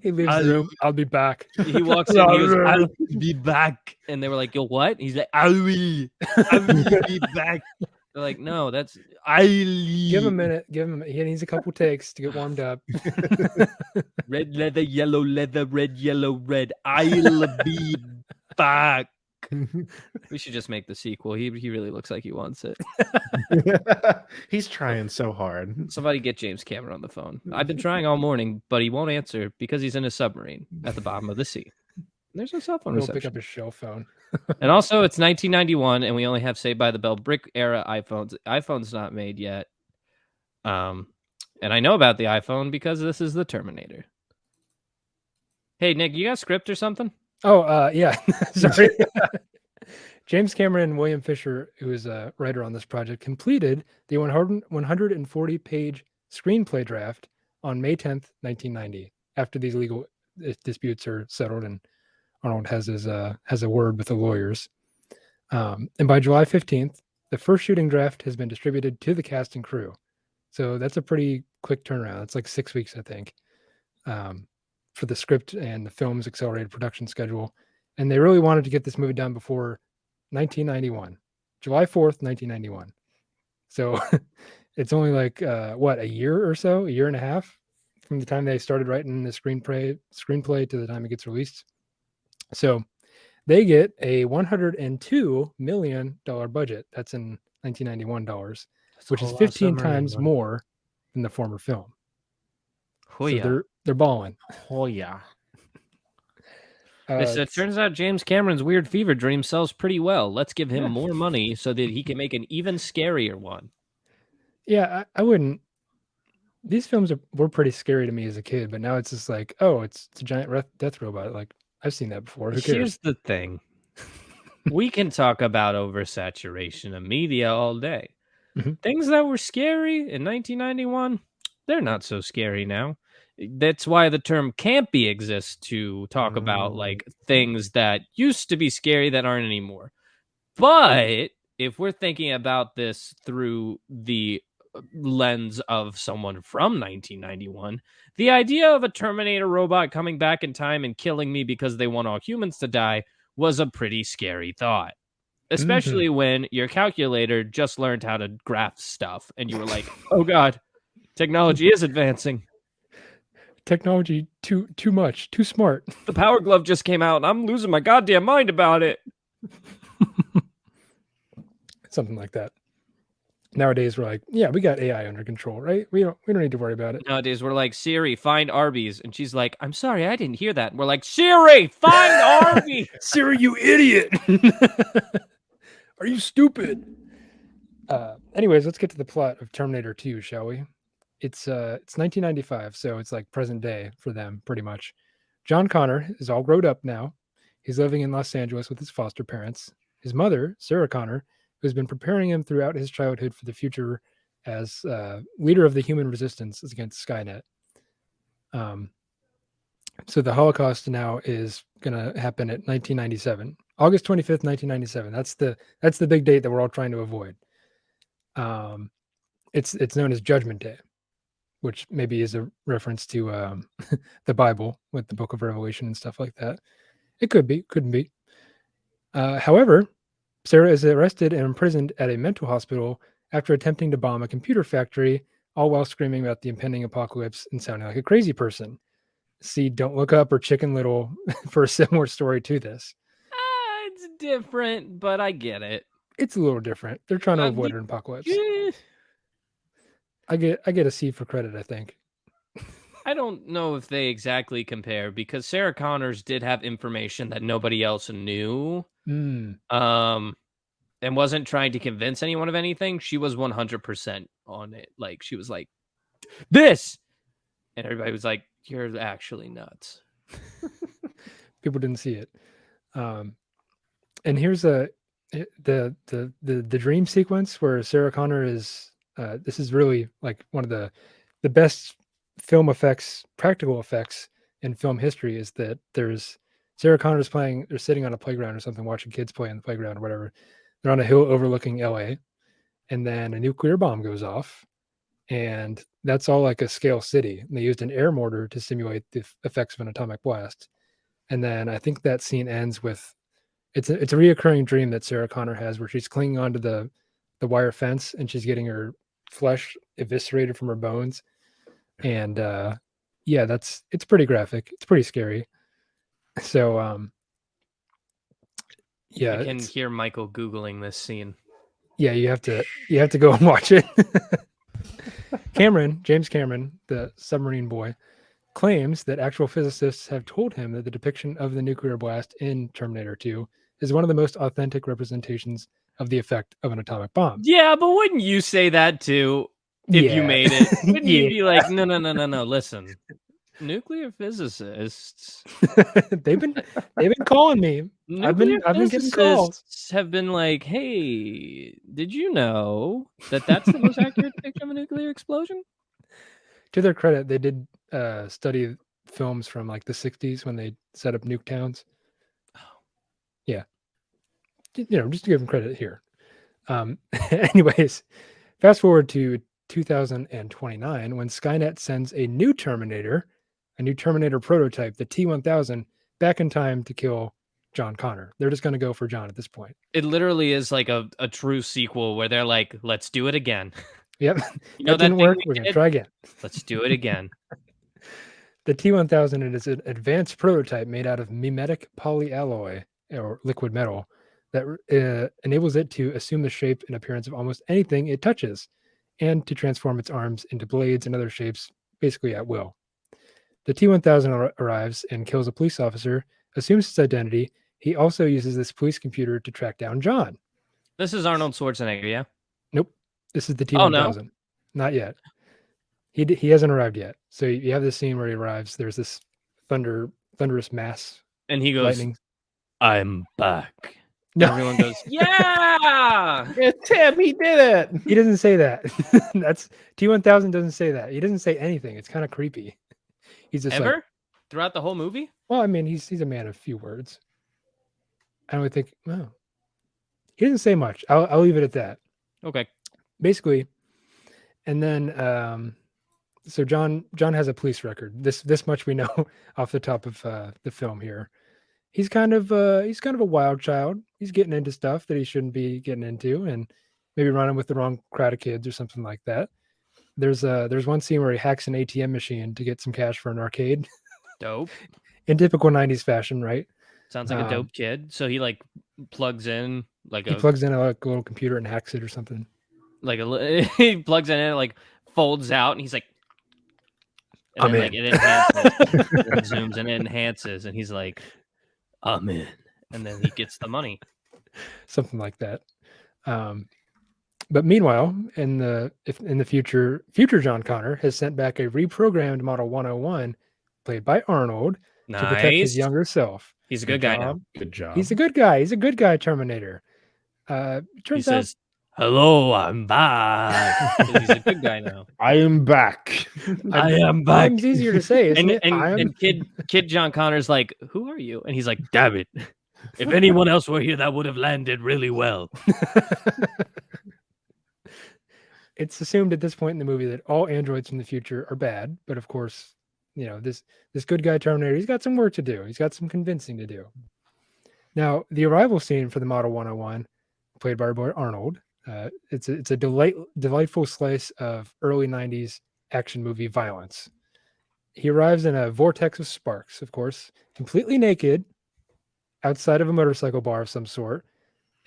He leaves the room. I'll be back. He walks in. He goes, "I'll be back," and they were like, "Yo, what?" He's like, I will be back." They're like, "No, that's I." Give him a minute. He needs a couple takes to get warmed up. Red leather, yellow leather, red, yellow, red. I'll be back. We should just make the sequel. He really looks like he wants it. He's trying so hard. Somebody get James Cameron on the phone. I've been trying all morning, but he won't answer because he's in a submarine at the bottom of the sea. There's no cell phone He'll pick reception. up his shell phone. And also, it's 1991, and we only have Saved by the Bell brick era iPhones. iPhone's not made yet. And I know about the iPhone because this is the Terminator. Hey, Nick, you got a script or something? Oh, yeah. Sorry. James Cameron and William Fisher, who is a writer on this project, completed the 140-page screenplay draft on May 10th, 1990, after these legal disputes are settled and Arnold has a word with the lawyers. And by July 15th, the first shooting draft has been distributed to the cast and crew. So that's a pretty quick turnaround. It's like 6 weeks, I think, for the script and the film's accelerated production schedule. And they really wanted to get this movie done before 1991, July 4th, 1991. So it's only like, a year or so, a year and a half from the time they started writing the screenplay to the time it gets released. So they get a $102 million budget. That's in 1991 dollars, which is 15 times more than the former film. Oh, so yeah. they're balling. Oh yeah. So it turns out James Cameron's weird fever dream sells pretty well. Let's give him more money so that he can make an even scarier one. Yeah, I wouldn't. These films were pretty scary to me as a kid, but now it's just like, oh, it's a giant death robot. Like, I've seen that before. Who cares? Here's the thing. We can talk about oversaturation of media all day. Mhm. Things that were scary in 1991, they're not so scary now. That's why the term campy exists to talk about like things that used to be scary that aren't anymore. But if we're thinking about this through the lens of someone from 1991, the idea of a Terminator robot coming back in time and killing me because they want all humans to die was a pretty scary thought. Especially when your calculator just learned how to graph stuff and you were like, oh God, technology is advancing. Technology too much, too smart. The Power Glove just came out and I'm losing my goddamn mind about it. Something like that. Nowadays we're like, yeah, we got AI under control, right? We don't need to worry about it. Nowadays we're like, Siri, find Arby's. And she's like, I'm sorry, I didn't hear that. And we're like, Siri, find Arby's. Siri, you idiot. Are you stupid? Anyways, let's get to the plot of Terminator 2, shall we? It's 1995, so it's like present day for them, pretty much. John Connor is all grown up now. He's living in Los Angeles with his foster parents. His mother, Sarah Connor, who's been preparing him throughout his childhood for the future as leader of the human resistance against Skynet. So the Holocaust now is going to happen at 1997, August 25th, 1997. That's the big date that we're all trying to avoid. It's known as Judgment Day, which maybe is a reference to the Bible with the Book of Revelation and stuff like that. It could be, couldn't be. However, Sarah is arrested and imprisoned at a mental hospital after attempting to bomb a computer factory, all while screaming about the impending apocalypse and sounding like a crazy person. See Don't Look Up or Chicken Little for a similar story to this. It's different, but I get it. It's a little different. They're trying to avoid an apocalypse. I get a C for credit, I think. I don't know if they exactly compare because Sarah Connors did have information that nobody else knew. And wasn't trying to convince anyone of anything. She was 100% on it. Like, she was like, this! And everybody was like, you're actually nuts. People didn't see it. And here's the dream sequence where Sarah Connor is, this is really like one of the best film effects, practical effects in film history, is that there's Sarah Connor's playing. They're sitting on a playground or something, watching kids play on the playground or whatever. They're on a hill overlooking LA, and then a nuclear bomb goes off, and that's all like a scale city. And they used an air mortar to simulate the effects of an atomic blast. And then I think that scene ends with it's a reoccurring dream that Sarah Connor has where she's clinging onto the wire fence and she's getting her flesh eviscerated from her bones. And yeah, it's pretty graphic. It's pretty scary. So yeah, I can hear Michael Googling this scene. Yeah, you have to go and watch it. James Cameron, the submarine boy, claims that actual physicists have told him that the depiction of the nuclear blast in Terminator 2 is one of the most authentic representations of the effect of an atomic bomb. Yeah, but wouldn't you say that too if you made it? Wouldn't you be like, no, listen, nuclear physicists they've been calling me. I've been getting calls. Have been like, hey, did you know that that's the most accurate depiction of a nuclear explosion? To their credit, they did study films from like the 60s when they set up nuke towns. Yeah. Just to give them credit here. Anyways, fast forward to 2029 when Skynet sends a new Terminator prototype, the T-1000, back in time to kill John Connor. They're just going to go for John at this point. It literally is like a true sequel where they're like, let's do it again. Yep. That didn't work. We're going to try again. Let's do it again. The T-1000 is an advanced prototype made out of mimetic polyalloy or liquid metal that enables it to assume the shape and appearance of almost anything it touches and to transform its arms into blades and other shapes basically at will. The T-1000 arrives and kills a police officer, assumes his identity. He also uses this police computer to track down John. This is Arnold Schwarzenegger, yeah? Nope. This is the T-1000. Oh, no. Not yet. He hasn't arrived yet. So you have this scene where he arrives. There's this thunderous mass. And he goes, lightning. I'm back. No. Everyone goes, yeah! It's him. He did it. He doesn't say that. That's T-1000 doesn't say that. He doesn't say anything. It's kind of creepy. He's just ever? Like, throughout the whole movie? Well, I mean, he's a man of few words. I would think, well, he doesn't say much. I'll leave it at that. Okay. Basically, and then so John has a police record. This much we know off the top of the film here. He's kind of a wild child. He's getting into stuff that he shouldn't be getting into, and maybe running with the wrong crowd of kids or something like that. There's one scene where he hacks an ATM machine to get some cash for an arcade. Dope. In typical 90s fashion, right? Sounds like a dope kid. So he like plugs in like he plugs in a little computer and hacks it or something. Like he plugs in and it like folds out and he's like, and then, like it enhances, it zooms and it enhances, and he's like, I'm in, and then he gets the money. Something like that. But meanwhile, in the future John Connor has sent back a reprogrammed Model 101, played by Arnold, to protect his younger self. He's a good guy now. Good job. He's a good guy. He's a good guy, Terminator. He says, "Hello, I'm back." He's a good guy now. I am back. I am back. It's easier to say, isn't it? And kid John Connor's like, "Who are you?" And he's like, "Damn it! If anyone else were here, that would have landed really well." It's assumed at this point in the movie that all androids from the future are bad, but of course, this good guy Terminator, he's got some work to do. He's got some convincing to do. Now, the arrival scene for the Model 101, played by our boy Arnold, it's a delightful slice of early 90s action movie violence. He arrives in a vortex of sparks, of course, completely naked, outside of a motorcycle bar of some sort,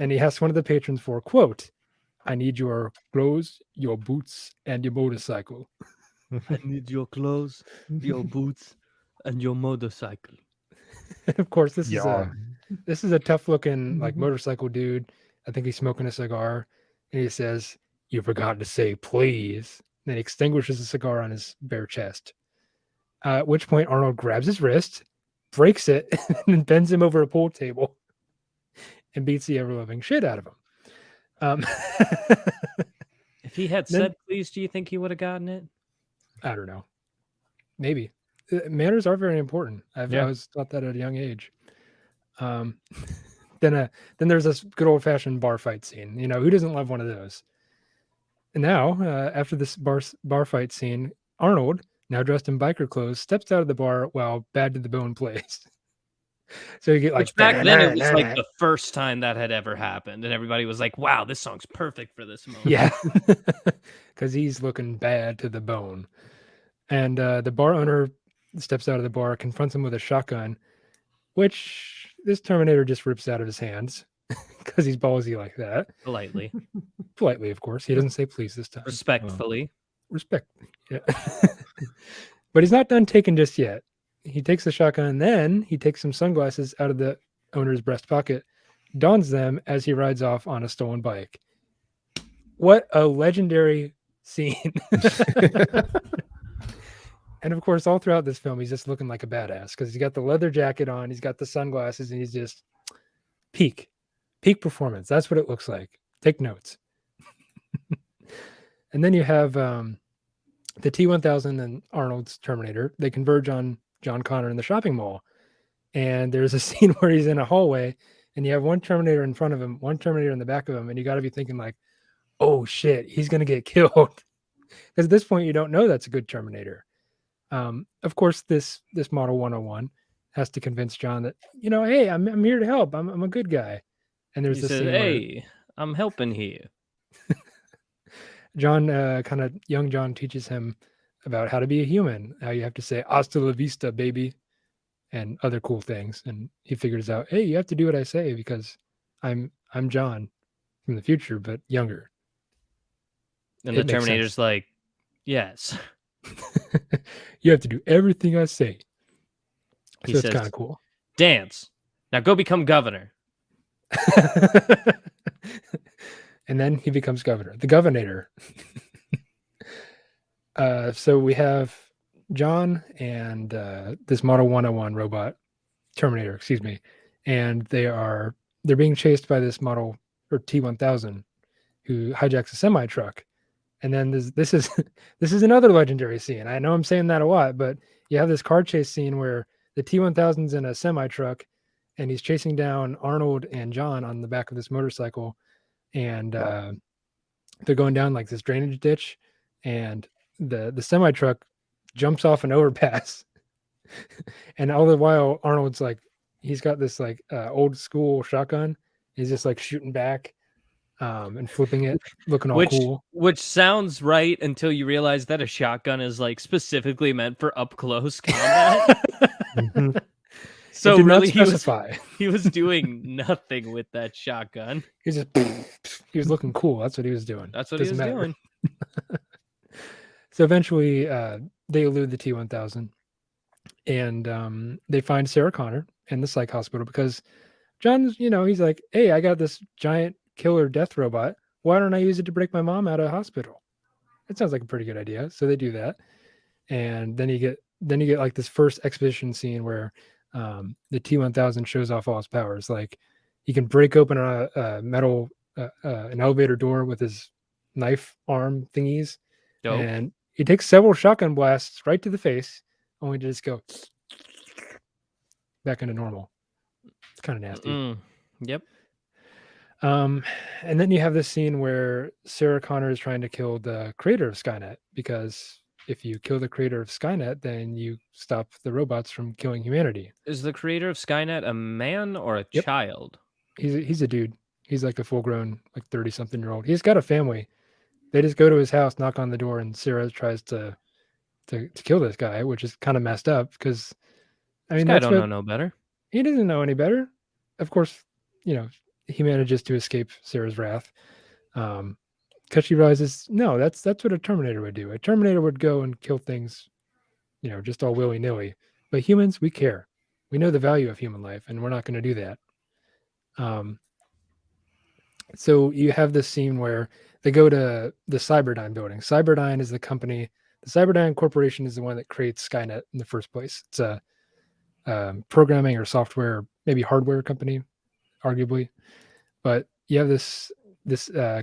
and he asks one of the patrons for, quote, "I need your clothes, your boots, and your motorcycle." I need your clothes, your boots, and your motorcycle. And of course, this is a tough looking like motorcycle dude. I think he's smoking a cigar, and he says, "You forgot to say please." And then he extinguishes the cigar on his bare chest. At which point, Arnold grabs his wrist, breaks it, and bends him over a pool table, and beats the ever-loving shit out of him. If he had said please, do you think he would have gotten it? I don't know. Maybe. Manners are very important. I was taught that at a young age. Then there's this good old fashioned bar fight scene. You know, who doesn't love one of those? And now, after this bar fight scene, Arnold, now dressed in biker clothes, steps out of the bar while Bad to the Bone plays. So you get like, which back then it was like the first time that had ever happened, and everybody was like, "Wow, this song's perfect for this moment." yeah, because he's looking bad to the bone. And the bar owner steps out of the bar, confronts him with a shotgun, which this Terminator just rips out of his hands because he's ballsy like that. Politely, of course. He doesn't say please this time. respectfully. Respect. Yeah. But he's not done taking just yet. He takes the shotgun, and then he takes some sunglasses out of the owner's breast pocket, dons them as he rides off on a stolen bike. What a legendary scene. And of course, all throughout this film, he's just looking like a badass because he's got the leather jacket on, he's got the sunglasses, and he's just peak performance. That's what it looks like. Take notes. And then you have the T-1000 and Arnold's Terminator. They converge on John Connor in the shopping mall. And there's a scene where he's in a hallway and you have one Terminator in front of him, one Terminator in the back of him. And you got to be thinking like, oh shit, he's going to get killed. Because at this point, you don't know that's a good Terminator. Of course, this Model 101 has to convince John that, you know, hey, I'm here to help. I'm a good guy. And there's He this says, scene "Hey, I'm helping here." John, young John teaches him about how to be a human, how you have to say "hasta la vista, baby," and other cool things. And he figures out, hey, you have to do what I say because I'm John from the future, but younger. And the Terminator's like, "Yes." You have to do everything I say. He So says, it's kind of cool. "Dance. Now go become governor." And then he becomes governor, the Governator. So we have John and this Model 101 robot, Terminator, excuse me, and they're being chased by this Model or T-1000 who hijacks a semi truck. And then this is another legendary scene. I know I'm saying that a lot, but you have this car chase scene where the T-1000's in a semi truck and he's chasing down Arnold and John on the back of this motorcycle. And they're going down like this drainage ditch, and the semi truck jumps off an overpass. And all the while, Arnold's like, he's got this like old school shotgun. He's just like shooting back and flipping it, looking all cool. Which sounds right until you realize that a shotgun is like specifically meant for up close combat. Mhm. So really, he was doing nothing with that shotgun. He was looking cool. That's what he was doing. That's what he was doing. So eventually, they elude the T-1000, and they find Sarah Connor in the psych hospital because John's, he's like, "Hey, I got this giant killer death robot. Why don't I use it to break my mom out of the hospital?" That sounds like a pretty good idea. So they do that, and then you get like this first exposition scene where the T-1000 shows off all his powers. Like he can break open a metal an elevator door with his knife arm thingies. Dope. And he takes several shotgun blasts right to the face, only to just go back into normal. It's kind of nasty. Yep. And then you have this scene where Sarah Connor is trying to kill the creator of Skynet, because if you kill the creator of Skynet, then you stop the robots from killing humanity. Is the creator of Skynet a man or a child? He's a dude. He's like a full-grown, like 30-something-year-old. He's got a family. They just go to his house, knock on the door, and Sarah tries to kill this guy, which is kind of messed up because, I mean, I don't know no better. He doesn't know any better. Of course, he manages to escape Sarah's wrath. Because she realizes, no, that's what a Terminator would do. A Terminator would go and kill things, just all willy-nilly. But humans, we care. We know the value of human life, and we're not going to do that. So you have this scene where they go to the Cyberdyne building. Cyberdyne is the company. The Cyberdyne Corporation is the one that creates Skynet in the first place. It's a programming or software, maybe hardware company, arguably. But you have this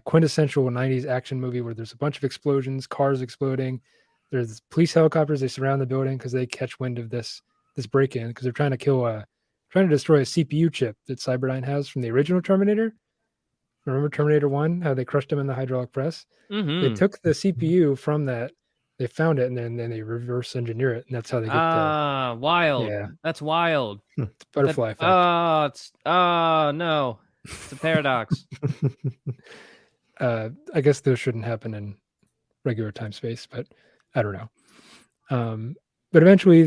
quintessential 90s action movie where there's a bunch of explosions, cars exploding. There's police helicopters. They surround the building because they catch wind of this break-in because they're trying to kill trying to destroy a CPU chip that Cyberdyne has from the original Terminator. Remember Terminator 1, how they crushed him in the hydraulic press? They took the CPU from that, they found it, and then they reverse engineer it, and that's how they get the wild. Yeah. That's wild. butterfly effect. No. It's a paradox. I guess those shouldn't happen in regular time space, but I don't know. But eventually,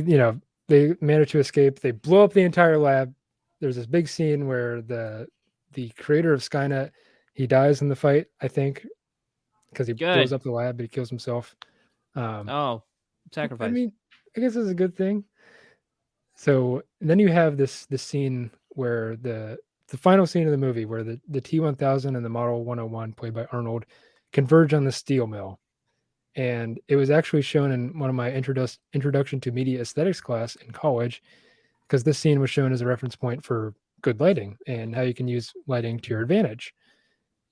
they manage to escape. They blow up the entire lab. There's this big scene where the creator of Skynet, he dies in the fight, I think, because he blows up the lab, but he kills himself. Sacrifice. I mean, I guess it's a good thing. So then you have this scene where the final scene of the movie where the T-1000 and the Model 101, played by Arnold, converge on the steel mill. And it was actually shown in one of my introduction to media aesthetics class in college, because this scene was shown as a reference point for good lighting and how you can use lighting to your advantage.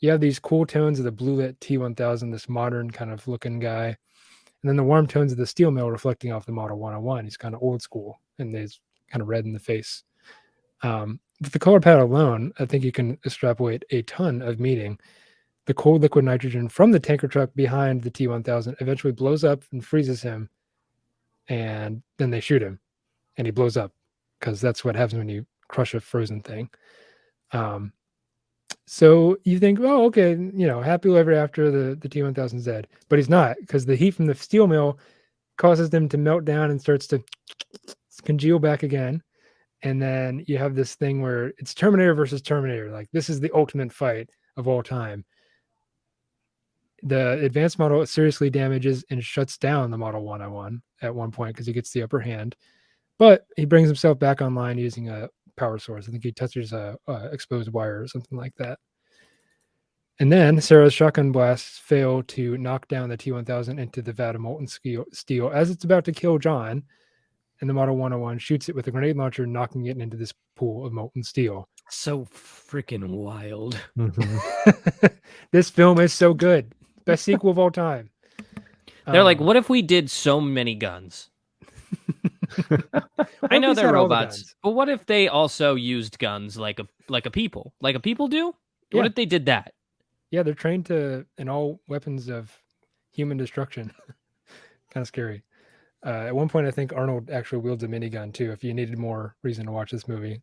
You have these cool tones of the blue lit T-1000, this modern kind of looking guy, and then the warm tones of the steel mill reflecting off the Model 101. He's kind of old school and he's kind of red in the face. With the color palette alone, I think you can extrapolate a ton of meaning. The cold liquid nitrogen from the tanker truck behind the T-1000 eventually blows up and freezes him, and then they shoot him, and he blows up, because that's what happens when you crush a frozen thing. So you think, oh, okay, happily ever after, the T-1000's dead. But he's not, because the heat from the steel mill causes them to melt down and starts to congeal back again. And then you have this thing where it's Terminator versus Terminator. Like, this is the ultimate fight of all time. The advanced model seriously damages and shuts down the Model 101 at one point because he gets the upper hand. But he brings himself back online using a power source. I think he touches a exposed wire or something like that. And then Sarah's shotgun blasts fail to knock down the T-1000 into the vat of molten steel as it's about to kill John. And the Model 101 shoots it with a grenade launcher, knocking it into this pool of molten steel. So freaking wild. This film is so good. Best sequel of all time. They're like, what if we did so many guns? I know they're robots, but what if they also used guns like a people do? Yeah. What if they did that? Yeah, they're trained in all weapons of human destruction. Kind of scary. At one point, I think Arnold actually wields a minigun too, if you needed more reason to watch this movie.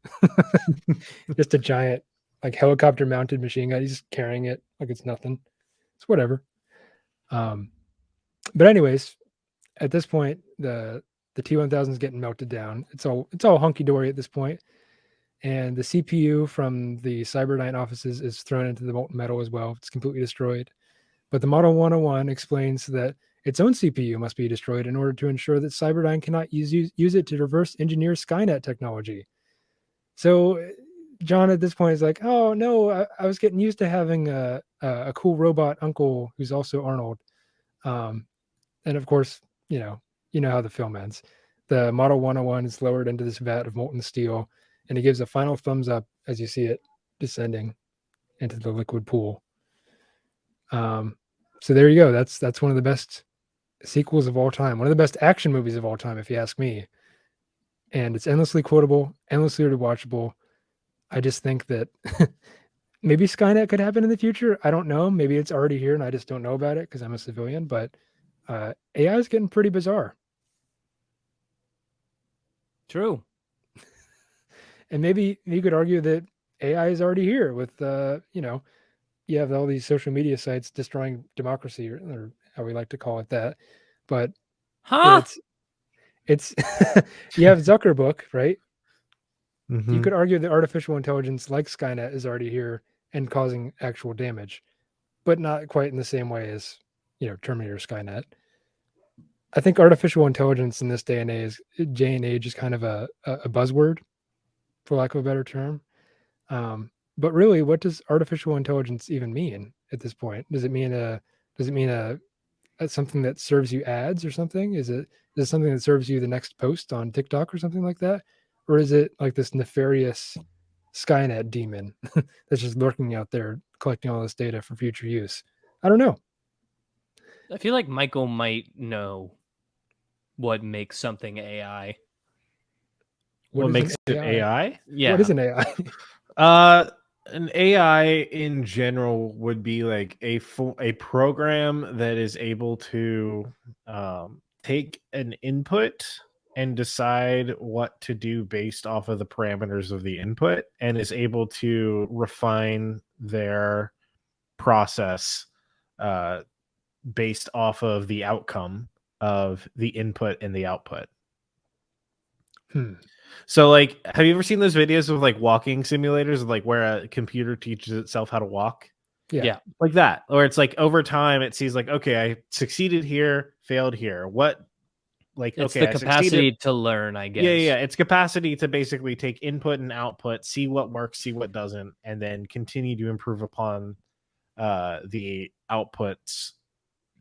Just a giant, like, helicopter mounted machine gun. He's just carrying it like it's nothing. It's whatever. But anyways, at this point, the T-1000 is getting melted down. It's all hunky dory at this point. And the CPU from the Cyberdyne offices is thrown into the molten metal as well. It's completely destroyed. But the Model 101 explains that its own CPU must be destroyed in order to ensure that Cyberdyne cannot use it to reverse engineer Skynet technology. So John at this point is like, oh no, I was getting used to having a cool robot uncle who's also Arnold. And of course, you know how the film ends. The Model 101 is lowered into this vat of molten steel, and he gives a final thumbs up as you see it descending into the liquid pool. So there you go. That's one of the best sequels of all time. One of the best action movies of all time, if you ask me. And it's endlessly quotable, endlessly rewatchable. I just think that maybe Skynet could happen in the future. I don't know. Maybe it's already here and I just don't know about it because I'm a civilian. But AI is getting pretty bizarre. True. And maybe you could argue that AI is already here with, you have all these social media sites destroying democracy, or how we like to call it that. But it's you have Zuckerbook, right? Mm-hmm. You could argue that artificial intelligence like Skynet is already here and causing actual damage, but not quite in the same way as, Terminator Skynet. I think artificial intelligence in this day and age is kind of a buzzword, for lack of a better term. But really, what does artificial intelligence even mean at this point? Does it mean something that serves you ads or something? Is it something that serves you the next post on TikTok or something like that? Or is it like this nefarious Skynet demon that's just lurking out there collecting all this data for future use? I don't know. I feel like Michael might know what makes something AI. What is makes an it AI? Yeah. What is an AI? An AI in general would be like a program that is able to take an input and decide what to do based off of the parameters of the input, and is able to refine their process based off of the outcome of the input and the output. So, like, have you ever seen those videos of like walking simulators, like where a computer teaches itself how to walk? Yeah. Like that, or it's like over time it sees like, okay, I succeeded here, failed here. What, like, It's okay, the I capacity succeeded. to learn, I guess. Yeah, it's capacity to basically take input and output, see what works, see what doesn't, and then continue to improve upon the outputs.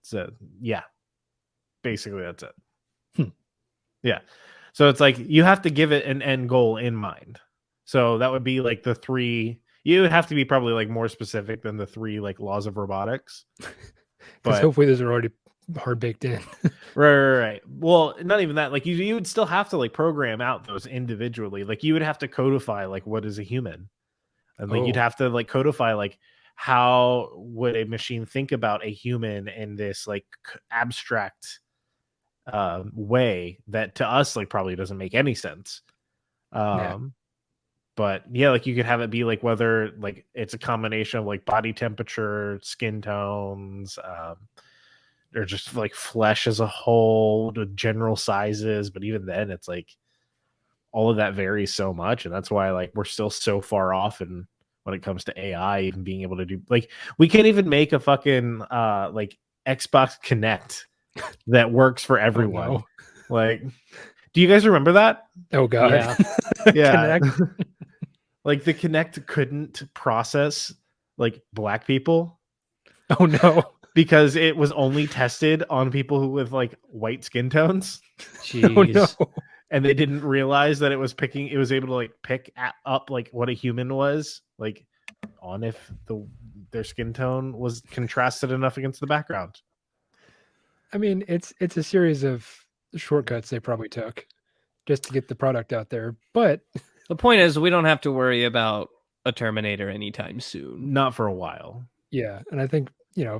So yeah, basically that's it. Yeah. So it's like you have to give it an end goal in mind. So that would be like the 3. You would have to be probably like more specific than the 3 like laws of robotics. Because But hopefully those are already hard baked in. right. Well, not even that. Like you would still have to like program out those individually. Like you would have to codify like what is a human, and like you'd Oh. have to like codify like how would a machine think about a human in this like abstract way that to us like probably doesn't make any sense. But yeah, like you could have it be like whether like it's a combination of like body temperature, skin tones, or just like flesh as a whole, the general sizes. But even then, it's like all of that varies so much, and that's why like we're still so far off. And when it comes to AI, even being able to do like we can't even make a fucking like Xbox Connect that works for everyone. Oh, no. Like, do you guys remember that? Oh God. Yeah. Yeah. Connect. Like the Kinect couldn't process like black people Oh no. because it was only tested on people who with like white skin tones, Oh no. and they didn't realize that it was able to like pick up like what a human was like on if their skin tone was contrasted enough against the background. I mean, it's a series of shortcuts they probably took just to get the product out there. But The point is, we don't have to worry about a Terminator anytime soon. Not for a while. yeah, and I think,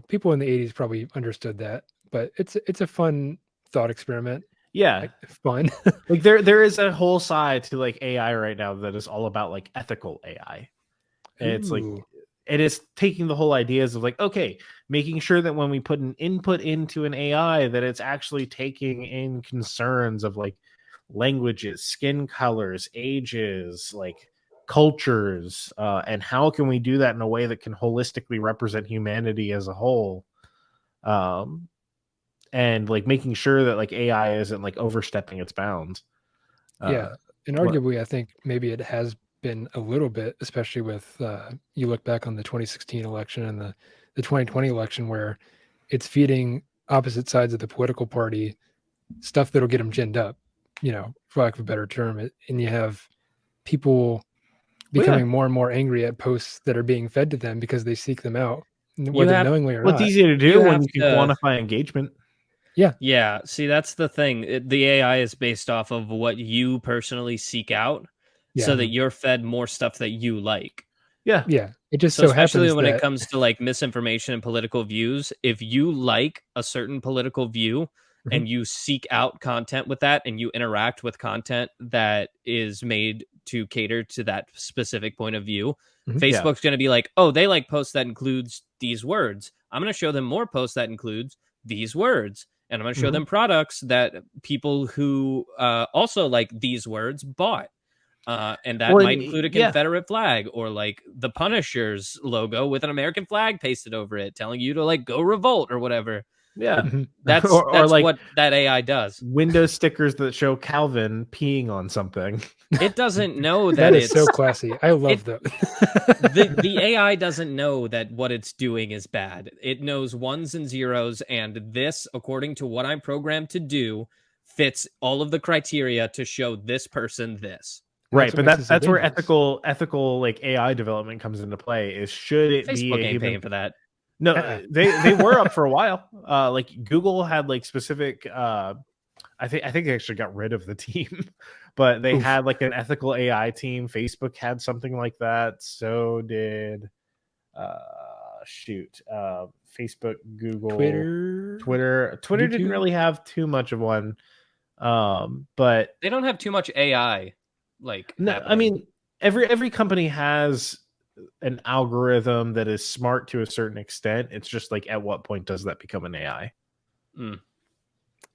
people in the 80s probably understood that, but it's a fun thought experiment. Yeah. Like, fun. Like there is a whole side to like AI right now that is all about like ethical AI. And it's like Ooh. it is taking the whole ideas of like, okay, making sure that when we put an input into an AI that it's actually taking in concerns of like languages, skin colors, ages, like cultures, and how can we do that in a way that can holistically represent humanity as a whole. And like making sure that like AI isn't like overstepping its bounds. Yeah, and arguably, I think maybe it has been a little bit, especially with you look back on the 2016 election and the 2020 election, where it's feeding opposite sides of the political party stuff that'll get them ginned up, for lack of a better term. And you have people becoming more and more angry at posts that are being fed to them because they seek them out, whether knowingly or Well, it's not. easy to do You when have you can to- quantify engagement. Yeah, see, that's the thing. The AI is based off of what you personally seek out, so that you're fed more stuff that you like. Yeah. It just So so especially happens when that it comes to like misinformation and political views, if you like a certain political view and you seek out content with that and you interact with content that is made to cater to that specific point of view, Facebook's going to be like, oh, they like posts that includes these words. I'm going to show them more posts that includes these words. And I'm going to show them products that people who also like these words bought. And that might include a Confederate flag or like the Punisher's logo with an American flag pasted over it, telling you to like go revolt or whatever. Yeah. That's Or like what that AI does. Windows stickers that show Calvin peeing on something. It doesn't know that, that is it's so classy. I love that. the AI doesn't know that what it's doing is bad. It knows ones and zeros, and this, according to what I'm programmed to do, fits all of the criteria to show this person this. Right, but that's where dangerous. ethical like AI development comes into play. Is should it Facebook be ain't paying for that? No, they were up for a while. Like Google had like specific I think they actually got rid of the team, but they Oof. had like an ethical AI team. Facebook had something like that. So did Facebook, Google, Twitter didn't YouTube? really have too much of one. But They don't have too much AI. Like, no, I happening. mean, every company has an algorithm that is smart to a certain extent. It's just like, at what point does that become an AI? Mm.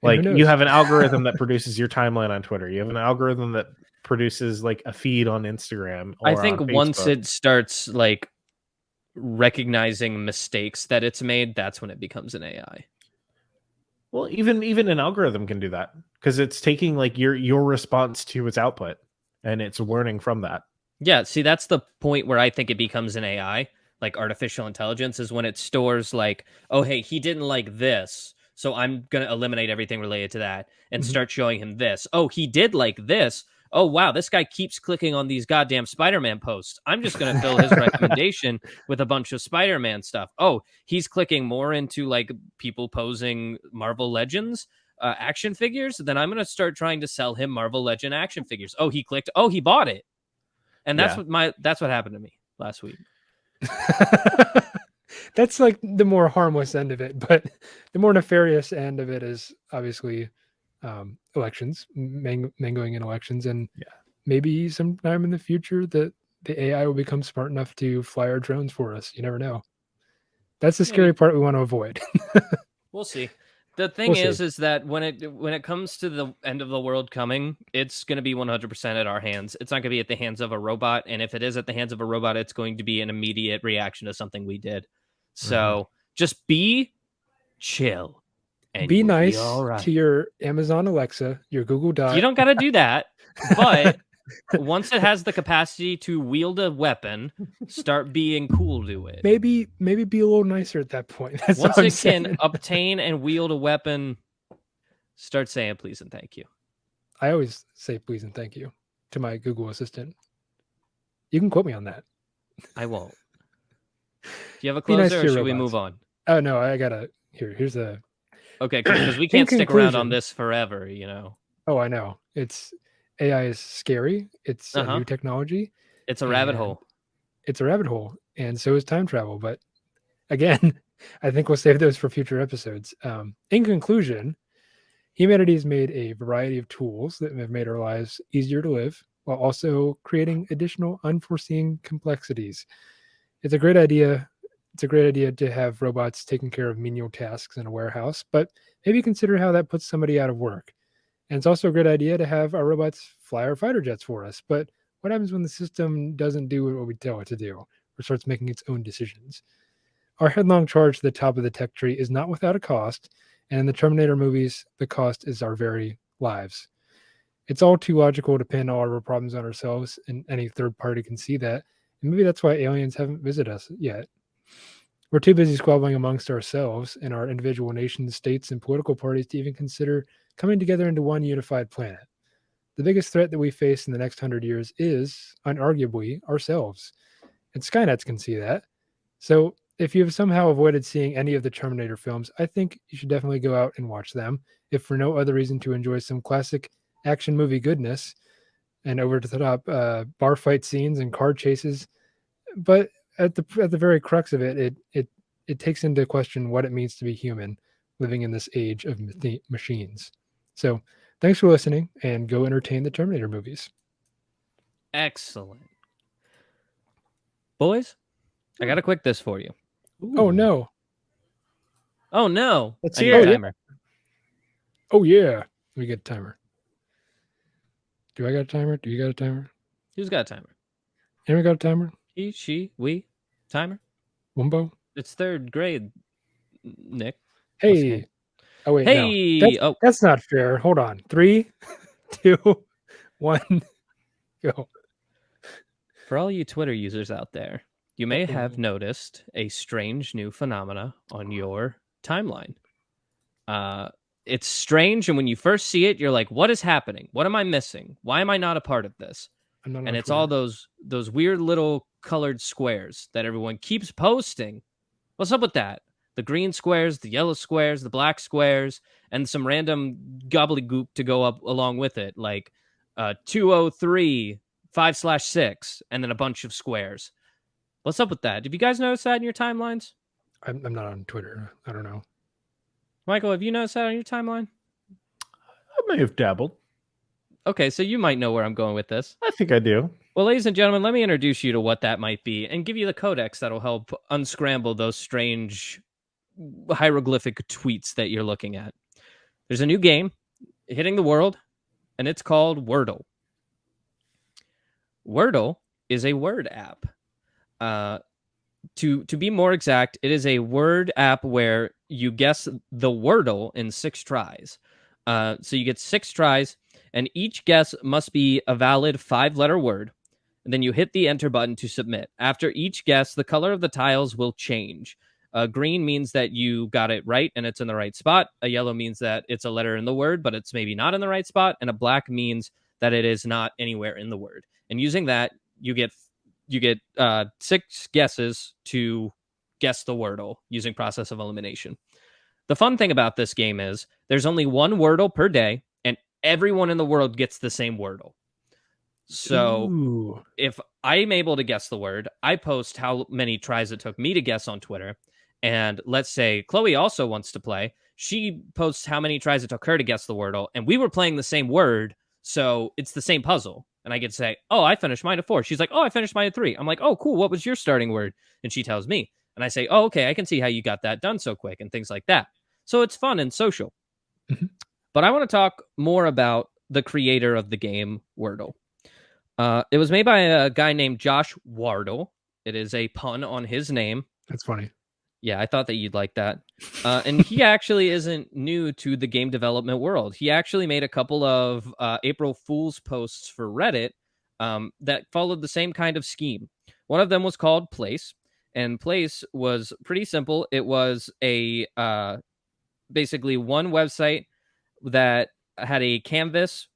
Like, who you knows? have an algorithm that produces your timeline on Twitter. You have an algorithm that produces like a feed on Instagram or I think on once Facebook. it starts like recognizing mistakes that it's made, that's when it becomes an AI. Well, even an algorithm can do that because it's taking like your response to its output and it's learning from that. Yeah, see, that's the point where I think it becomes an AI, like artificial intelligence, is when it stores like, oh, hey, he didn't like this, so I'm going to eliminate everything related to that and Mhm. start showing him this. Oh, he did like this. Oh, wow, this guy keeps clicking on these goddamn Spider-Man posts. I'm just going to fill his recommendation with a bunch of Spider-Man stuff. Oh, he's clicking more into like people posing Marvel Legends action figures. Then I'm going to start trying to sell him Marvel Legend action figures. Oh, he clicked. Oh, he bought it. And that's Yeah. what happened to me last week. That's like the more harmless end of it, but the more nefarious end of it is obviously elections, mangoing in elections, and Yeah. maybe sometime in the future that the AI will become smart enough to fly our drones for us. You never know. That's the scary Maybe. part we want to avoid. We'll see. The thing We'll is, see. is that when it comes to the end of the world coming, it's going to be 100% at our hands. It's not going to be at the hands of a robot, and if it is at the hands of a robot, it's going to be an immediate reaction to something we did. So just be chill, and Be you'll nice all right. to your Amazon Alexa, your Google Dot. You don't got to do that, but once it has the capacity to wield a weapon, start being cool to it. maybe be a little nicer at that point. That's Once all I'm it can saying. obtain and wield a weapon, start saying please and thank you. I always say please and thank you to my Google Assistant. You can quote me on that. I won't. Do you have a Be nice closer, to or your should we robots. move on? Oh no, I gotta here's a Okay, because we In can't stick around on conclusion- this forever, you know. Oh, I know. It's AI is scary. It's a Uh-huh. new technology. It's a rabbit and hole. It's a rabbit hole, and so is time travel. But again, I think we'll save those for future episodes. In conclusion, humanity has made a variety of tools that have made our lives easier to live while also creating additional unforeseen complexities. It's a great idea. It's a great idea to have robots taking care of menial tasks in a warehouse, but maybe consider how that puts somebody out of work. And it's also a great idea to have our robots fly our fighter jets for us. But what happens when the system doesn't do what we tell it to do or starts making its own decisions? Our headlong charge to the top of the tech tree is not without a cost. And in the Terminator movies, the cost is our very lives. It's all too logical to pin all of our problems on ourselves, and any third party can see that. And maybe that's why aliens haven't visited us yet. We're too busy squabbling amongst ourselves and our individual nations, states, and political parties to even consider coming together into one unified planet. The biggest threat that we face in the next 100 years is, unarguably, ourselves. And Skynets can see that. So if you've somehow avoided seeing any of the Terminator films, I think you should definitely go out and watch them, if for no other reason to enjoy some classic action movie goodness and over the top bar fight scenes and car chases. But at the very crux of it, it takes into question what it means to be human living in this age of machines. So thanks for listening, and go entertain the Terminator movies. Excellent. Boys, I got a quick this for you. Oh no. Oh no. Let's I need hear a it. timer. Oh yeah. Let me get a timer. Do I got a timer? Do you got a timer? Who's got a timer? Anyone got a timer? He, she, we, timer. Wumbo? It's third grade, Nick. Hey. Oh wait, Hey. no. That's not fair. Hold on. 3, 2, 1, go. For all you Twitter users out there, you may have noticed a strange new phenomena on your timeline. It's strange, and when you first see it, you're like, what is happening? What am I missing? Why am I not a part of this? And it's all those weird little colored squares that everyone keeps posting. What's up with that? the green squares, the yellow squares, the black squares, and some random gobbledygook to go up along with it, like 203 5/6, and then a bunch of squares. What's up with that? Have you guys noticed that in your timelines? I'm not on Twitter. I don't know. Michael, have you noticed that on your timeline? I may have dabbled. Okay, so you might know where I'm going with this. I think I do. Well, ladies and gentlemen, let me introduce you to what that might be and give you the codex that'll help unscramble those strange hieroglyphic tweets that you're looking at. There's a new game hitting the world, and it's called Wordle. Wordle is a word app. To be more exact, it is a word app where you guess the Wordle in 6 tries. So you get 6 tries, and each guess must be a valid 5-letter word. And then you hit the enter button to submit. After each guess, the color of the tiles will change. Green means that you got it right and it's in the right spot. A yellow means that it's a letter in the word, but it's maybe not in the right spot. And a black means that it is not anywhere in the word. And using that, you get 6 guesses to guess the Wordle using process of elimination. The fun thing about this game is there's only one Wordle per day, and everyone in the world gets the same Wordle. So if I'm able to guess the word, I post how many tries it took me to guess on Twitter. And let's say Chloe also wants to play. She posts how many tries it took her to guess the Wordle. And we were playing the same word, so it's the same puzzle. And I could say, oh, I finished mine at 4. She's like, oh, I finished mine at 3. I'm like, oh, cool. What was your starting word? And she tells me. And I say, oh, okay, I can see how you got that done so quick and things like that. So it's fun and social. Mm-hmm. But I want to talk more about the creator of the game, Wordle. It was made by a guy named Josh Wardle. It is a pun on his name. That's funny. Yeah, I thought that you'd like that. And he actually isn't new to the game development world. He actually made a couple of April Fool's posts for Reddit that followed the same kind of scheme. One of them was called Place, and Place was pretty simple. It was a basically one website that had a canvas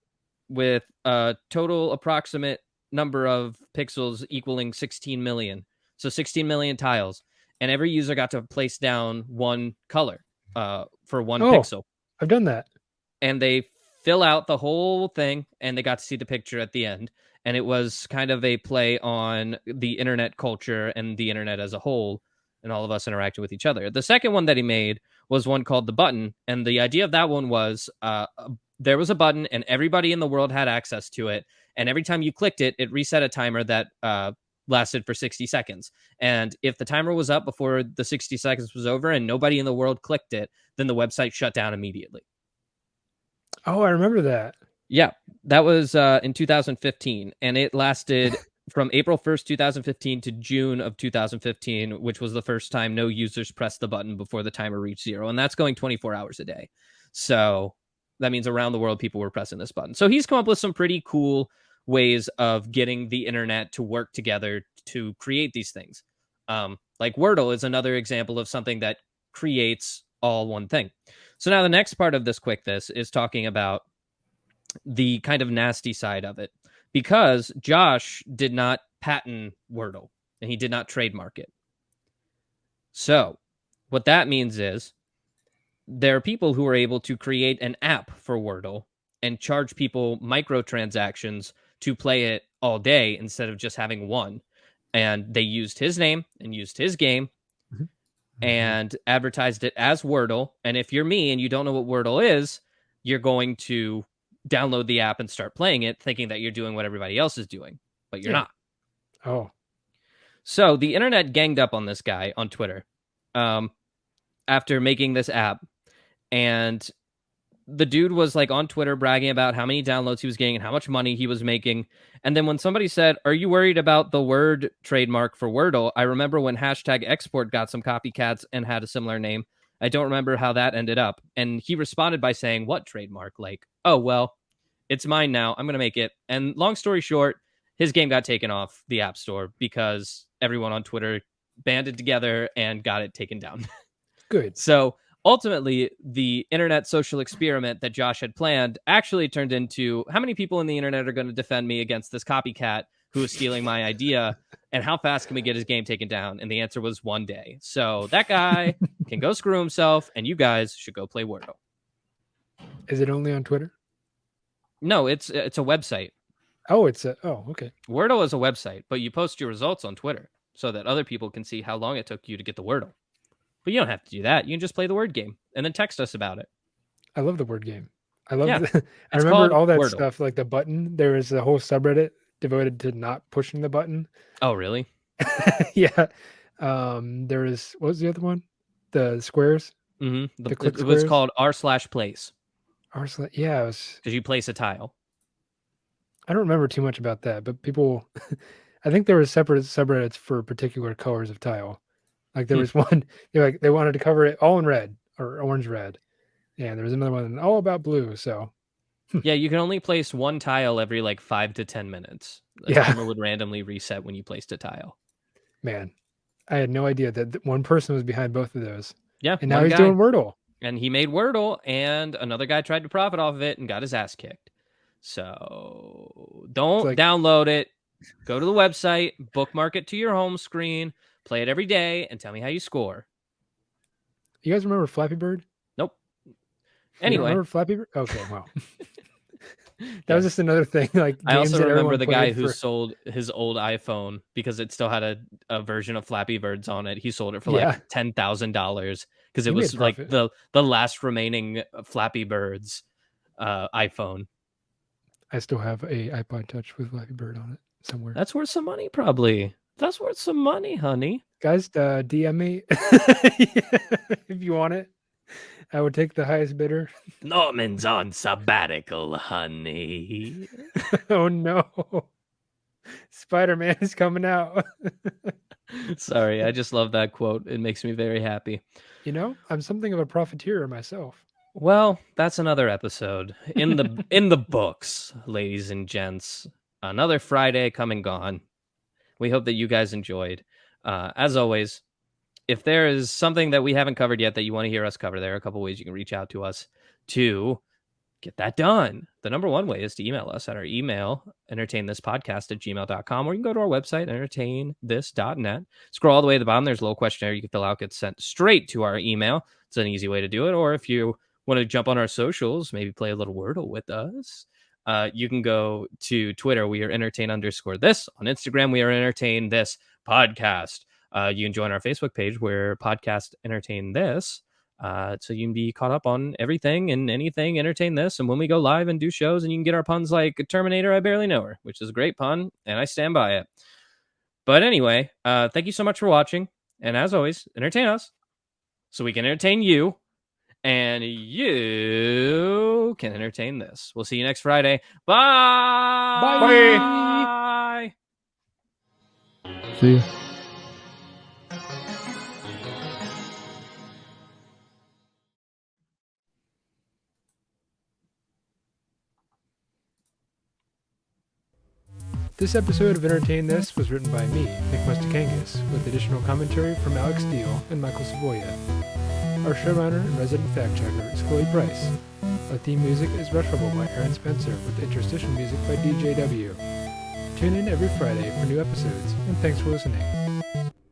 with a total approximate number of pixels equaling 16 million. So 16 million tiles. And every user got to place down one color for one pixel. I've done that. And they fill out the whole thing, and they got to see the picture at the end. And it was kind of a play on the internet culture and the internet as a whole, and all of us interacting with each other. The second one that he made was one called The Button. And the idea of that one was there was a button, and everybody in the world had access to it. And every time you clicked it, it reset a timer that lasted for 60 seconds. And if the timer was up before the 60 seconds was over and nobody in the world clicked it, then the website shut down immediately. Oh, I remember that. Yeah, that was in 2015. And it lasted from April 1st, 2015 to June of 2015, which was the first time no users pressed the button before the timer reached 0. And that's going 24 hours a day. So that means around the world, people were pressing this button. So he's come up with some pretty cool ways of getting the internet to work together to create these things. Like Wordle is another example of something that creates all one thing. So now the next part of this quick this is talking about the kind of nasty side of it, because Josh did not patent Wordle and he did not trademark it. So what that means is there are people who are able to create an app for Wordle and charge people microtransactions to play it all day instead of just having one. And they used his name and used his game and advertised it as Wordle. And if you're me and you don't know what Wordle is, you're going to download the app and start playing it thinking that you're doing what everybody else is doing, but you're not. Oh. So the internet ganged up on this guy on Twitter after making this app. And the dude was like on Twitter bragging about how many downloads he was getting and how much money he was making. And then when somebody said, are you worried about the word trademark for Wordle? I remember when #export got some copycats and had a similar name. I don't remember how that ended up. And he responded by saying, what trademark? Like, oh, well, it's mine now. I'm going to make it. And long story short, his game got taken off the App Store because everyone on Twitter banded together and got it taken down. Good. So ultimately, the internet social experiment that Josh had planned actually turned into how many people in the internet are going to defend me against this copycat who is stealing my idea And how fast can we get his game taken down? And the answer was 1 day. So that guy can go screw himself, and you guys should go play Wordle. Is it only on Twitter? No, it's a website. Oh, okay. Wordle is a website, but you post your results on Twitter so that other people can see how long it took you to get the Wordle. But you don't have to do that. You can just play the word game and then text us about it. I love the word game. I love Yeah, I it's remember called all that Wordle. stuff, like the button. There was a whole subreddit devoted to not pushing the button. Oh, really? Yeah. There was, what was the other one? The squares? Mm-hmm. The click It was squares? called r/place Yeah, it was. because you place a tile. I don't remember too much about that, but people, I think there were separate subreddits for particular colors of tile. Like there was one, they wanted to cover it all in red or orange red. And there was another one all about blue. So Yeah, you can only place one tile every like 5 to 10 minutes. The Yeah. timer would randomly reset when you placed a tile. man, I had no idea that one person was behind both of those. Yeah, And now one he's guy. doing Wordle. And he made Wordle, and another guy tried to profit off of it and got his ass kicked. So don't download it. Go to the website, bookmark it to your home screen, play it every day, and tell me how you score. You guys remember Flappy Bird? Nope. You don't Anyway, remember Flappy Bird? Okay, wow. That was just another thing. Like I games also that remember everyone the guy played who for- sold his old iPhone because it still had a version of Flappy Birds on it. He sold it for like $10,000 because it He made was like profit. the last remaining Flappy Birds iPhone. I still have a iPod Touch with Flappy Bird on it somewhere. That's worth some money, probably. That's worth some money, honey. Guys, DM me if you want it. I would take the highest bidder. Norman's on sabbatical, honey. Oh no. Spider-Man is coming out. Sorry, I just love that quote. It makes me very happy. You know, I'm something of a profiteer myself. Well, that's another episode in the books, ladies and gents. Another Friday come and gone. We hope that you guys enjoyed. As always, if there is something that we haven't covered yet that you want to hear us cover, there are a couple ways you can reach out to us to get that done. The number one way is to email us at our email, entertainthispodcast@gmail.com, or you can go to our website, entertainthis.net. Scroll all the way to the bottom. There's a little questionnaire you can fill out, gets sent straight to our email. It's an easy way to do it. Or if you want to jump on our socials, maybe play a little Wordle with us, you can go to Twitter. We are entertain_this. On Instagram, we are entertain this podcast. You can join our Facebook page where podcast entertain this. So you can be caught up on everything and anything entertain this. And when we go live and do shows, and you can get our puns like Terminator, I barely know her, which is a great pun, and I stand by it. But anyway, thank you so much for watching. And as always, entertain us so we can entertain you, and you can entertain this. We'll see you next Friday. Bye. Bye. See you. This episode of Entertain This was written by me, Nick Mustakangas, with additional commentary from Alex Steele and Michael Savoya. Our showrunner and resident fact-checker is Chloe Price. Our theme music is Rushable by Aaron Spencer, with interstitial music by DJW. Tune in every Friday for new episodes, and thanks for listening.